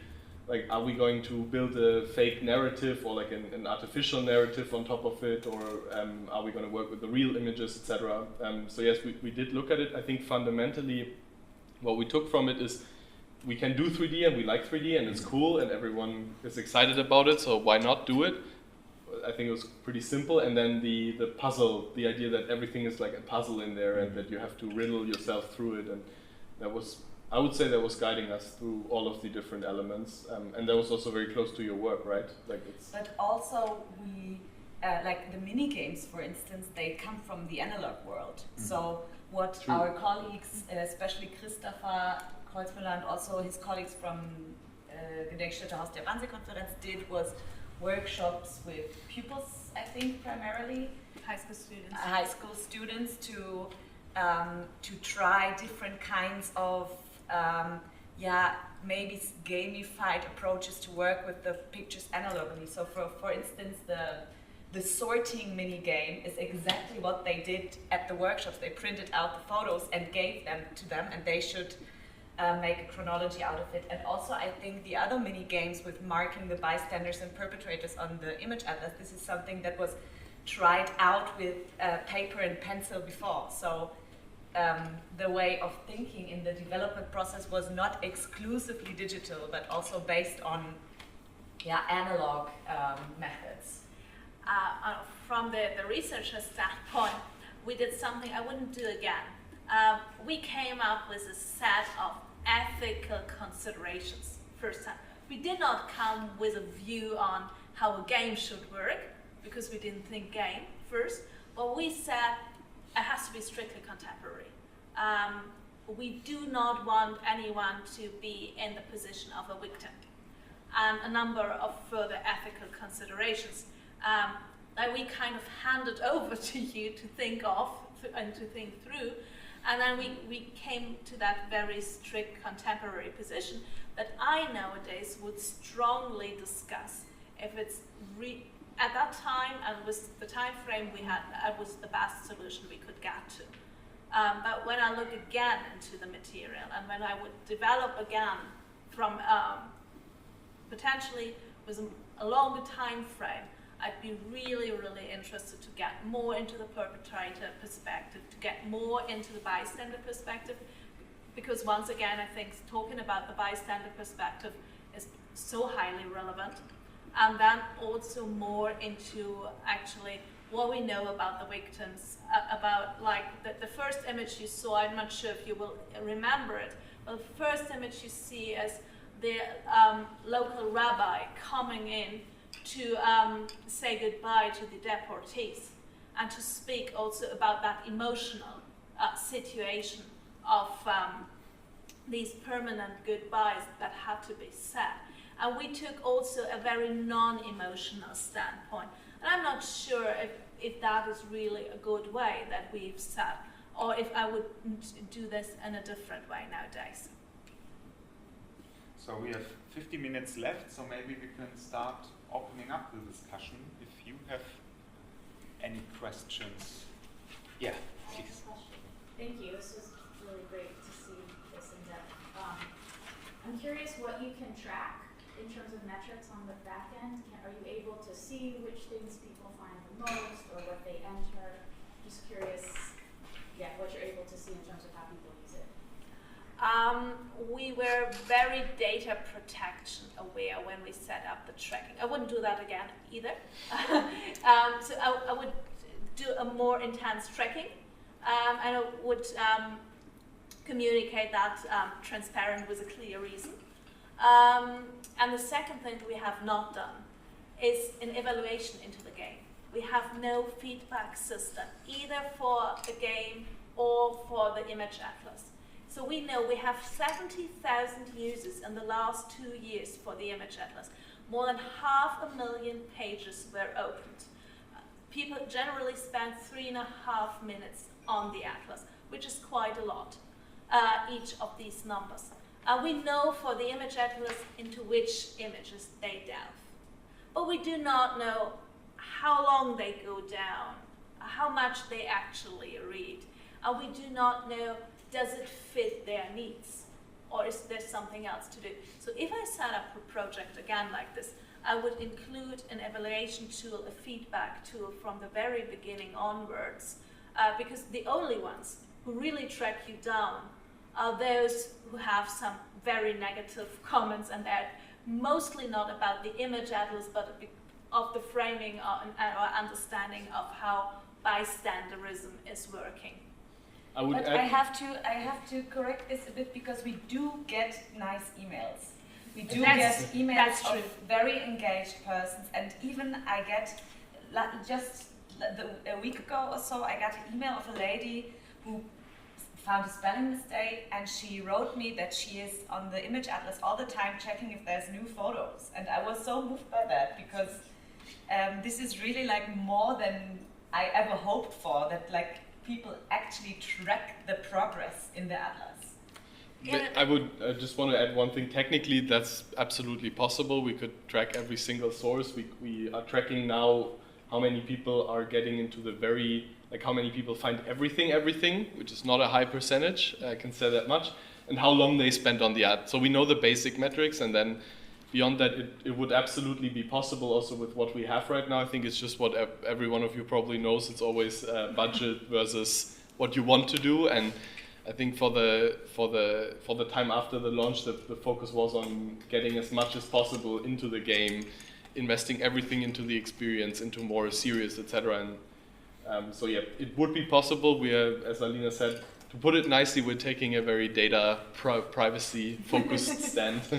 like, are we going to build a fake narrative or like an artificial narrative on top of it, or are we going to work with the real images, etc. So yes, we did look at it. I think fundamentally what we took from it is we can do 3D and we like 3D and it's cool and everyone is excited about it, so why not do it? I think it was pretty simple. And then the puzzle, the idea that everything is like a puzzle in there and that you have to riddle yourself through it, and that was, I would say, that was guiding us through all of the different elements, and that was also very close to your work, right? Like it's. But also we, like the mini games, for instance, they come from the analog world. So what our colleagues, especially Christopher Kreuzmüller and also his colleagues from Gedenkstätte Haus der Wannsee-Konferenz did was workshops with pupils, I think primarily. High school students. High school students to try different kinds of maybe gamified approaches to work with the pictures analogically. So for instance, the sorting mini game is exactly what they did at the workshops. They printed out the photos and gave them to them, and they should make a chronology out of it. And also I think the other mini games with marking the bystanders and perpetrators on the image atlas, this is something that was tried out with paper and pencil before. So the way of thinking in the development process was not exclusively digital, but also based on analog methods. From the researcher standpoint, we did something I wouldn't do again. We came up with a set of ethical considerations first time. We did not come with a view on how a game should work, because we didn't think game first, but we said it has to be strictly contemporary. We do not want anyone to be in the position of a victim. And a number of further ethical considerations that we kind of handed over to you to think of and to think through. And then we came to that very strict contemporary position that I nowadays would strongly discuss if it's at that time and with the time frame we had, that was the best solution we could get to. But when I look again into the material and when I would develop again from potentially with a longer time frame, I'd be really, really interested to get more into the perpetrator perspective, to get more into the bystander perspective, because once again, I think talking about the bystander perspective is so highly relevant. And then also more into actually what we know about the victims, about like the first image you saw, I'm not sure if you will remember it, but the first image you see is the local rabbi coming in to say goodbye to the deportees and to speak also about that emotional situation of these permanent goodbyes that had to be said. And we took also a very non-emotional standpoint. And I'm not sure if that is really a good way that we've said, or if I would do this in a different way nowadays. So we have 50 minutes left, so maybe we can start opening up the discussion. If you have any questions. Yeah, please. Thank you. This was really great to see this in depth. I'm curious what you can track in terms of metrics on the back end. Are you able to see which things people find the most or what they enter? Just curious, what you're able to see in terms of how people use it. We were very data protection aware when we set up the tracking. I wouldn't do that again either. So I would do a more intense tracking, and I would communicate that transparent with a clear reason. And the second thing we have not done is an evaluation into the game. We have no feedback system, either for the game or for the image atlas. So we know we have 70,000 users in the last 2 years for the image atlas. More than 500,000 pages were opened. People generally spend 3.5 minutes on the atlas, which is quite a lot, each of these numbers. We know for the image atlas into which images they delve. But we do not know how long they go down, how much they actually read. We do not know, does it fit their needs? Or is there something else to do? So if I set up a project again like this, I would include an evaluation tool, a feedback tool from the very beginning onwards, because the only ones who really track you down are those who have some very negative comments, and they're mostly not about the image atlas, but of the framing or understanding of how bystanderism is working. I have to correct this a bit, because we do get nice emails. We do get emails of very engaged persons, and even I get, just a week ago or so, I got an email of a lady who found a spelling mistake, and she wrote me that she is on the image atlas all the time checking if there's new photos. And I was so moved by that, because this is really like more than I ever hoped for, that like people actually track the progress in the atlas. I would just want to add one thing. Technically, that's absolutely possible. We could track every single source. We are tracking now how many people are getting into the very, like how many people find everything, which is not a high percentage, I can say that much, and how long they spend on the ad. So we know the basic metrics, and then beyond that, it would absolutely be possible also with what we have right now. I think it's just what every one of you probably knows. It's always budget versus what you want to do, and I think for the time after the launch, the focus was on getting as much as possible into the game, investing everything into the experience, into more serious, etc. And so yeah, it would be possible. We are, as Alina said, to put it nicely, we're taking a very data privacy focused stand. So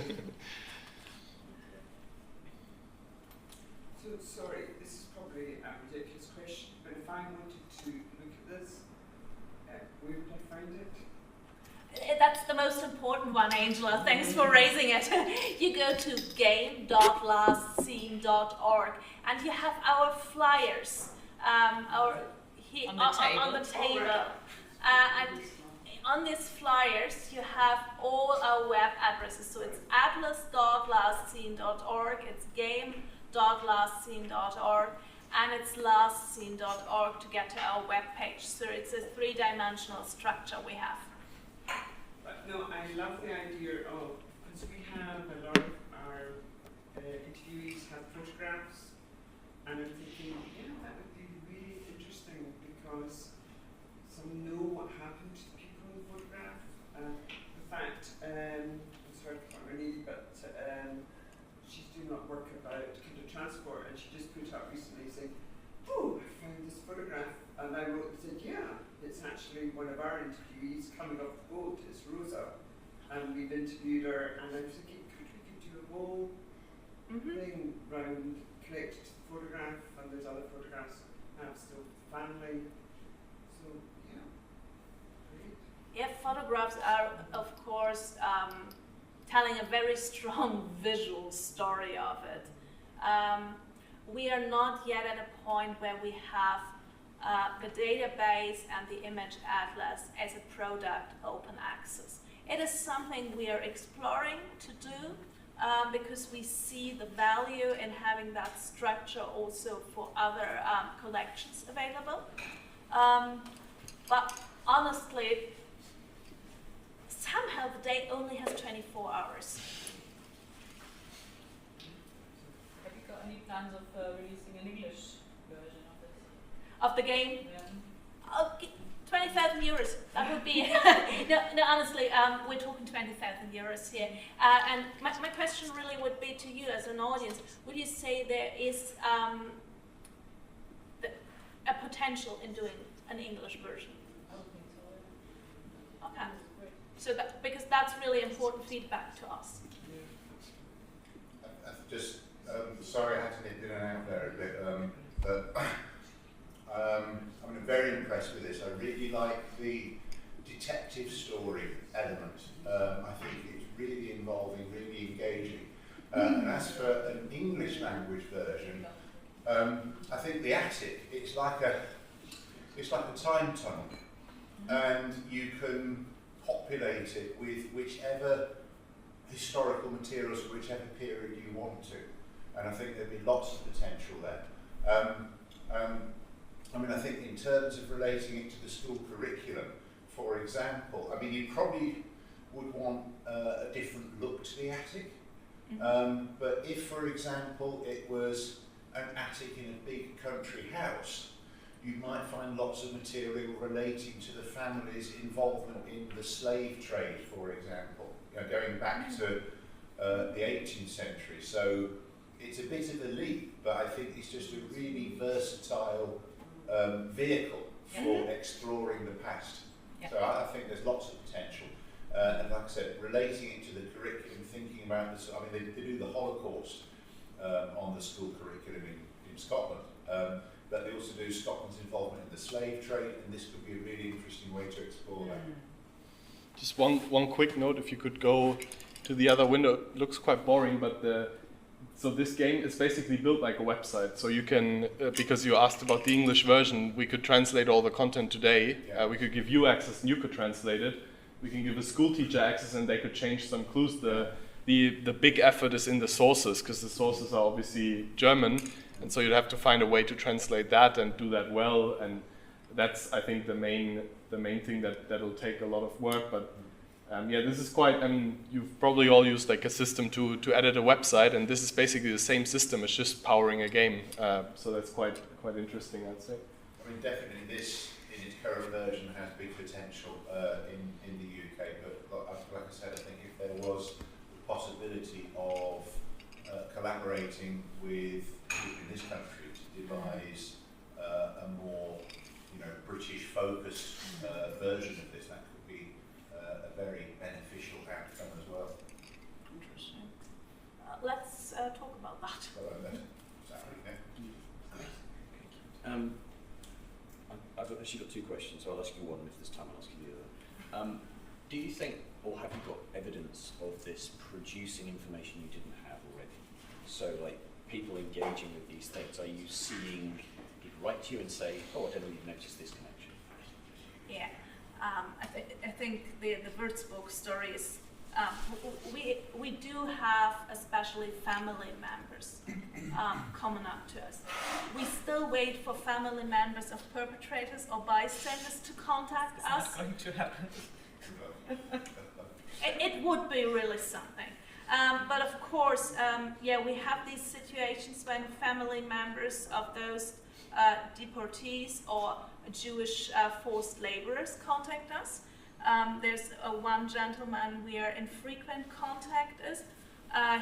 sorry, this is probably a ridiculous question, but if I wanted to look at this, where would I find it? That's the most important one, Angela. Thanks for raising it. You go to game.lastscene.org and you have our flyers on the table. And on these flyers you have all our web addresses. So it's atlas.lastscene.org, it's game.lastscene.org, and it's lastscene.org to get to our web page. So it's a three-dimensional structure we have. No, I love the idea of, because we have a lot of our interviewees have photographs, and I'm thinking, that would be really interesting because some know what happened to the people in the photograph. In fact, I'm sorry for my niece, but she's doing a lot of work about kinder transport, and she just put up recently saying, "Oh, I found this photograph," and I wrote and said, "Yeah, it's actually one of our interviewees coming off the boat. It's Rosa." And we've interviewed her, and I was thinking, could we do a whole thing round connected to the photograph, and there's other photographs have still family. So great. Yeah, photographs are, of course, telling a very strong visual story of it. We are not yet at a point where we have the database and the image atlas as a product open access. It is something we are exploring to do because we see the value in having that structure also for other collections available. But honestly, somehow the day only has 24 hours. Have you got any plans of releasing an English version of this? Of the game? Yeah. Okay, 20,000 euros. That would be no. Honestly, we're talking 20,000 euros here. And my question really would be to you as an audience: would you say there is a potential in doing an English version? I don't think so. Okay. So because that's really important feedback to us. Just sorry, I had to nip in and out there a bit, but. I'm very impressed with this. I really like the detective story element. I think it's really involving, really engaging. And as for an English language version, I think the attic, it's like a time tunnel, and you can populate it with whichever historical materials, whichever period you want to. And I think there'd be lots of potential there. I think in terms of relating it to the school curriculum, for example, you probably would want a different look to the attic. But if, for example, it was an attic in a big country house, you might find lots of material relating to the family's involvement in the slave trade, for example, going back to the 18th century. So it's a bit of a leap, but I think it's just a really versatile vehicle for exploring the past. So I think there's lots of potential. And like I said, relating it to the curriculum, thinking about this, they do the Holocaust on the school curriculum in Scotland, but they also do Scotland's involvement in the slave trade, and this could be a really interesting way to explore that. Just one quick note, if you could go to the other window. It looks quite boring, but so this game is basically built like a website. So you can, because you asked about the English version, we could translate all the content today. We could give you access and you could translate it. We can give a school teacher access and they could change some clues. The big effort is in the sources, because the sources are obviously German, and so you'd have to find a way to translate that and do that well. And that's, I think, the main thing that'll take a lot of work. But this is quite, you've probably all used like a system to edit a website, and this is basically the same system, it's just powering a game. So that's quite interesting, I'd say. Definitely this, in its current version, has big potential in the UK, but like I said, I think if there was the possibility of collaborating with people in this country to devise a more British-focused version of this, that actually got two questions, so I'll ask you one, if there's time I'll ask you the other. Do you think, or have you got evidence of this producing information you didn't have already? So like people engaging with these things, are you seeing people write to you and say, oh, I don't really notice this connection? Yeah, I think the Würzburg story is, we do have especially family members coming up to us. We still wait for family members of perpetrators or bystanders to contact us. It's not going to happen. It would be really something. But of course, yeah, we have these situations when family members of those deportees or Jewish forced laborers contact us. There's one gentleman we are in frequent contact with.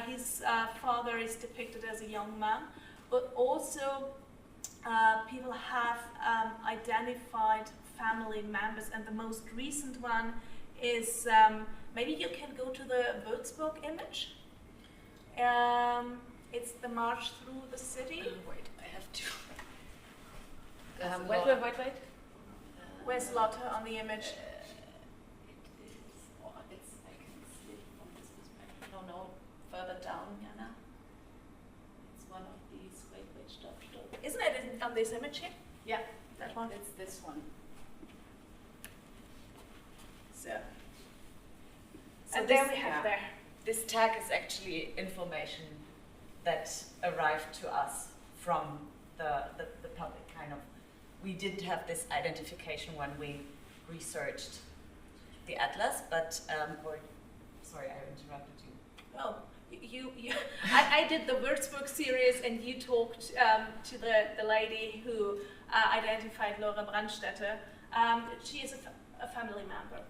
His father is depicted as a young man, but also people have identified family members, and the most recent one is, maybe you can go to the Würzburg image. It's the march through the city. Wait, I have to. Wait. Where's Lotte on the image? I can see it from this perspective. No, further down, Jana. It's one of these, wait, stop. Isn't it on this image here? Yeah, That one? it's this one. So So there this- we have yeah. there. This tag is actually information that arrived to us from the public, kind of. We did have this identification when we researched the atlas, but, sorry, I interrupted you. Oh, I did the Würzburg series, and you talked to the lady who identified Laura Brandstätter. She is a family member,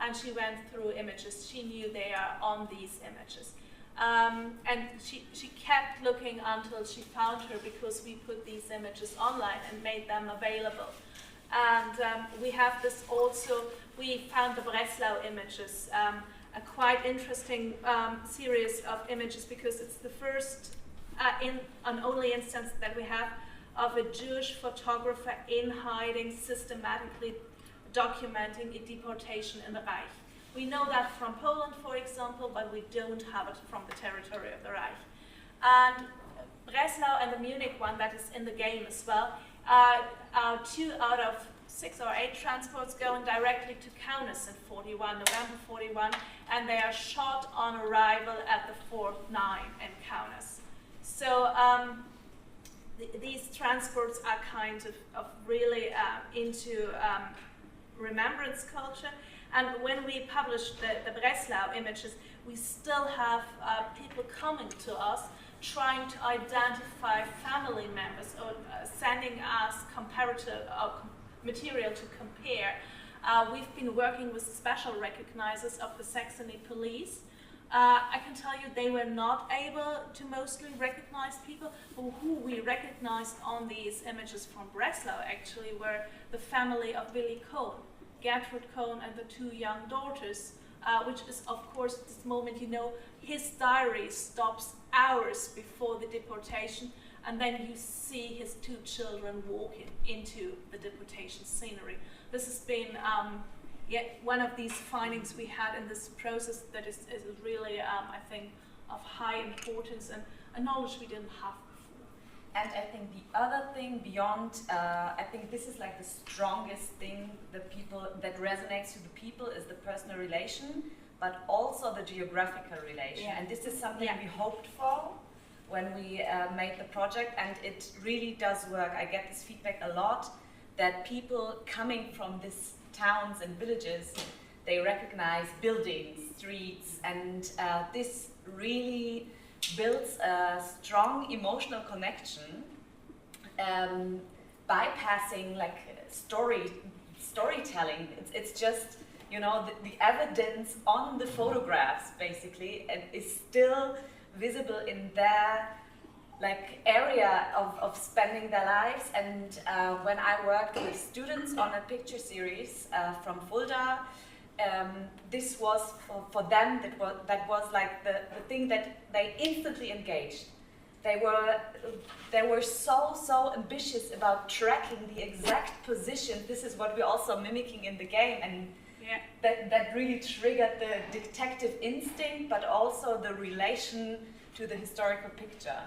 and she went through images. She knew they are on these images. And she kept looking until she found her, because we put these images online and made them available. And we have this also, we found the Breslau images, a quite interesting series of images, because it's the first and only instance that we have of a Jewish photographer in hiding systematically documenting a deportation in the Reich. We know that from Poland, for example, but we don't have it from the territory of the Reich. And Breslau and the Munich one that is in the game as well are 2 out of 6 or 8 transports going directly to Kaunas in November 41, and they are shot on arrival at the Fort 9 in Kaunas. So these transports are kind of really into remembrance culture. And when we published the Breslau images, we still have people coming to us trying to identify family members, or sending us comparative material to compare. We've been working with special recognizers of the Saxony police. I can tell you they were not able to mostly recognize people, but who we recognized on these images from Breslau actually were the family of Willy Cohn, Gertrude Cohn and the 2 young daughters, which is, of course, this moment, you know, his diary stops hours before the deportation, and then you see his 2 children walking into the deportation scenery. This has been one of these findings we had in this process that is really, I think, of high importance and a knowledge we didn't have before. And I think the other thing beyond, I think this is like the strongest thing that resonates to the people is the personal relation, but also the geographical relation. Yeah. And this is something we hoped for when we made the project, and it really does work. I get this feedback a lot, that people coming from these towns and villages, they recognize buildings, streets, and this really builds a strong emotional connection, bypassing like storytelling. It's just, you know, the evidence on the photographs basically is still visible in their like area of spending their lives. And when I worked with students on a picture series from Fulda, this was for them, that was like the thing that they instantly engaged. they were so ambitious about tracking the exact position. This is what we're also mimicking in the game, and that really triggered the detective instinct, but also the relation to the historical picture.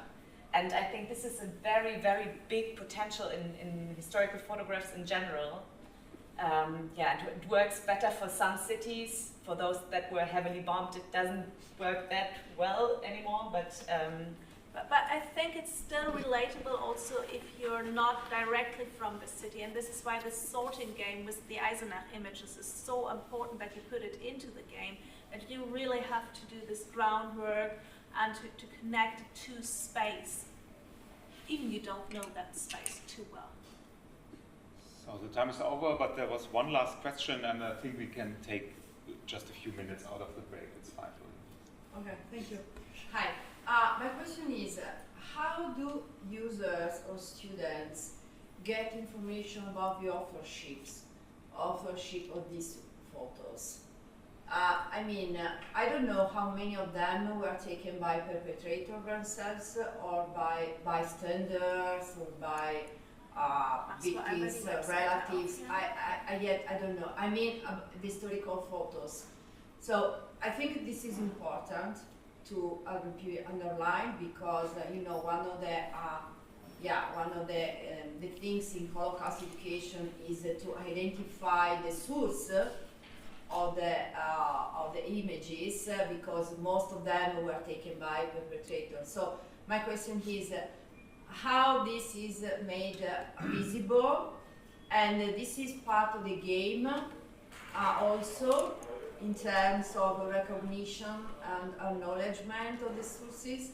And I think this is a very, very big potential in historical photographs in general. It works better for some cities. For those that were heavily bombed, it doesn't work that well anymore, but I think it's still relatable also if you're not directly from the city, and this is why the sorting game with the Eisenach images is so important, that you put it into the game, that you really have to do this groundwork and to connect to space, even you don't know that space too well. So the time is over, but there was one last question, and I think we can take just a few minutes out of the break. It's fine for you. Okay, thank you. Hi. My question is, how do users or students get information about the authorship of these photos? I mean, I don't know how many of them were taken by perpetrators themselves, or by bystanders, or by victims, relatives. I don't know. I mean, the historical photos. So I think this is important to underline, because one of the things in Holocaust education is to identify the source of the images, because most of them were taken by perpetrators. So my question is, how this is made visible, and this is part of the game also, in terms of recognition and acknowledgement of the sources?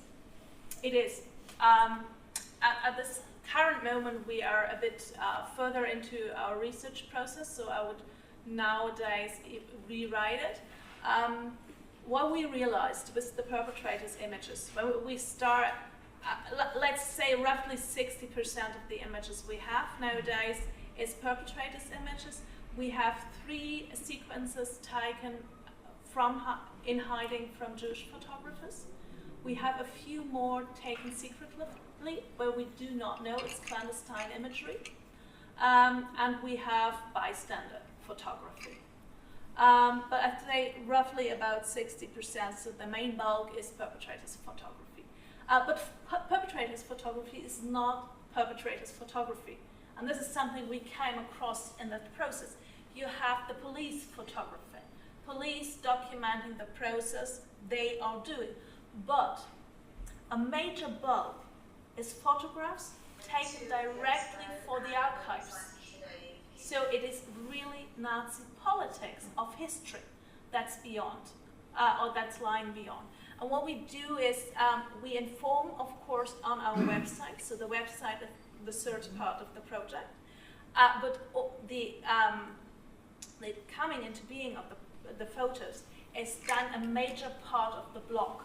It is. At this current moment, we are a bit further into our research process, so I would nowadays rewrite it. What we realized with the perpetrators' images, when we start, let's say roughly 60% of the images we have nowadays is perpetrators' images. We have 3 sequences taken in hiding from Jewish photographers. We have a few more taken secretly, where we do not know, it's clandestine imagery. And we have bystander photography. But I'd say roughly about 60%, so the main bulk is perpetrators photography. But perpetrators photography is not perpetrators photography. And this is something we came across in that process. You have the police photography, police documenting the process they are doing. But a major bulk is photographs taken directly for the archives. So it is really Nazi politics of history that's beyond, or that's lying beyond. And what we do is we inform, of course, on our website, so the website of the third part of the project, but the coming into being of the photos is then a major part of the blog,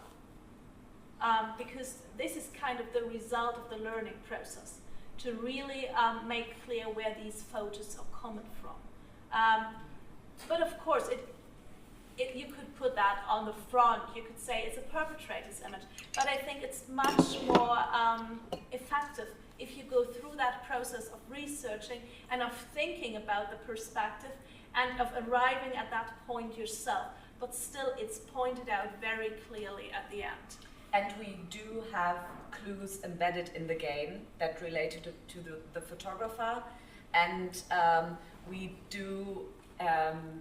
because this is kind of the result of the learning process, to really make clear where these photos are coming from. But of course, you could put that on the front, you could say it's a perpetrator's image, but I think it's much more effective if you go through that process of researching and of thinking about the perspective and of arriving at that point yourself, but still it's pointed out very clearly at the end. And we do have clues embedded in the game that relate to the photographer, and we do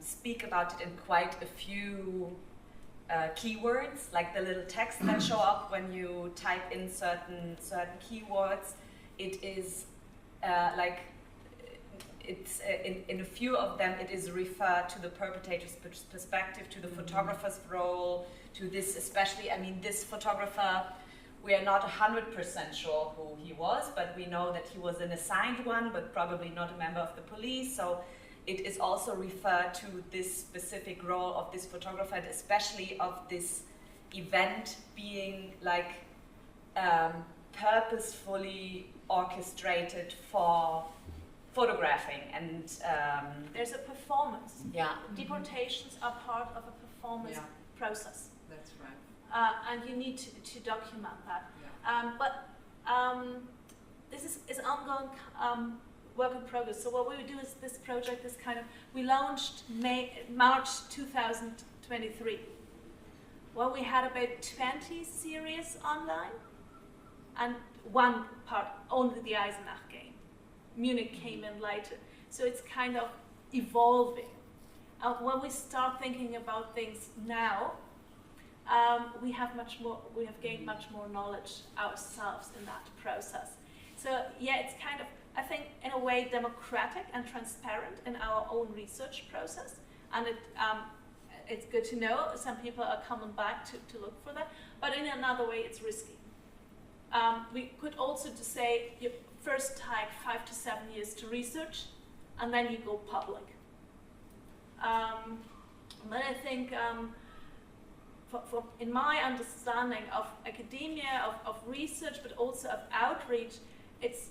speak about it in quite a few keywords, like the little text that show up when you type in certain keywords. It is in a few of them it is referred to the perpetrator's perspective, to the photographer's role, to this especially. I mean, this photographer, we are not 100% sure who he was, but we know that he was an assigned one, but probably not a member of the police. So it is also referred to this specific role of this photographer, and especially of this event being like purposefully orchestrated for photographing. And there's a performance. Yeah. Deportations are part of a performance process. That's right. and you need to document that. This is ongoing work in progress. So what we would do is this project is we launched March 2023. Well, we had about 20 series online, and one part, only the Eisenach game. Munich came in later. So it's kind of evolving. When we start thinking about things now, we have gained much more knowledge ourselves in that process. So yeah, it's I think in a way democratic and transparent in our own research process, and it's good to know some people are coming back to look for that, but in another way it's risky. We could also say you first take 5 to 7 years to research, and then you go public. But I think in my understanding of academia, of research, but also of outreach, it's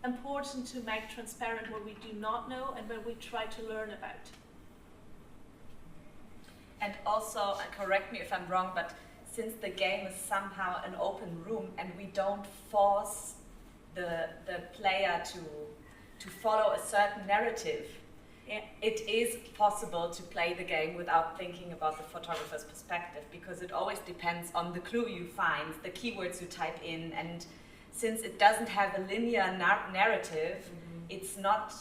important to make transparent what we do not know and what we try to learn about. And also, correct me if I'm wrong, but since the game is somehow an open room and we don't force the player to follow a certain narrative, it is possible to play the game without thinking about the photographer's perspective, because it always depends on the clue you find, the keywords you type in, and since it doesn't have a linear narrative, it's not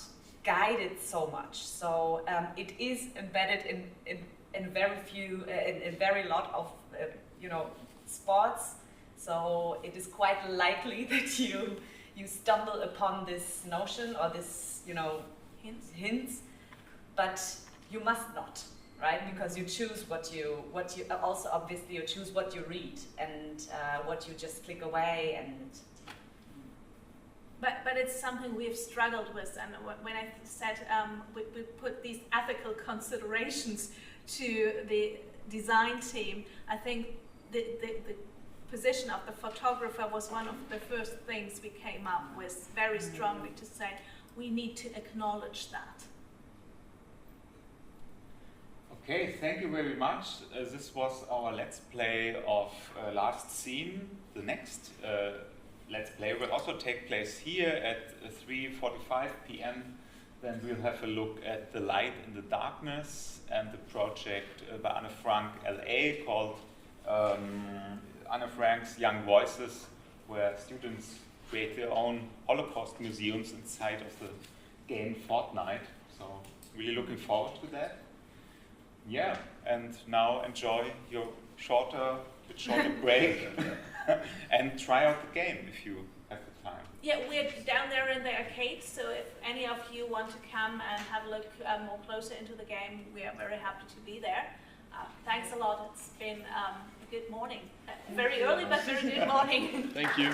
guided so much. So it is embedded in very lot of sports. So it is quite likely that you stumble upon this notion or this hints, but you must not, right? Because you choose what you also obviously you choose what you read and what you just click away and. But it's something we've struggled with, and when I said we put these ethical considerations to the design team, I think the position of the photographer was one of the first things we came up with very strongly, to say we need to acknowledge that. Okay, thank you very much. This was our Let's Play of Last Scene. The next Let's Play will also take place here at 3:45 p.m. Then we'll have a look at The Light in the Darkness and the project by Anne Frank LA called Anne Frank's Young Voices, where students create their own Holocaust museums inside of the game Fortnite. So really looking forward to that. Yeah, and now enjoy your bit shorter break and try out the game if you have the time. Yeah, we're down there in the arcade, so if any of you want to come and have a look more closer into the game, we are very happy to be there. Thanks a lot. It's been a good morning. Very early, but very good morning. Thank you.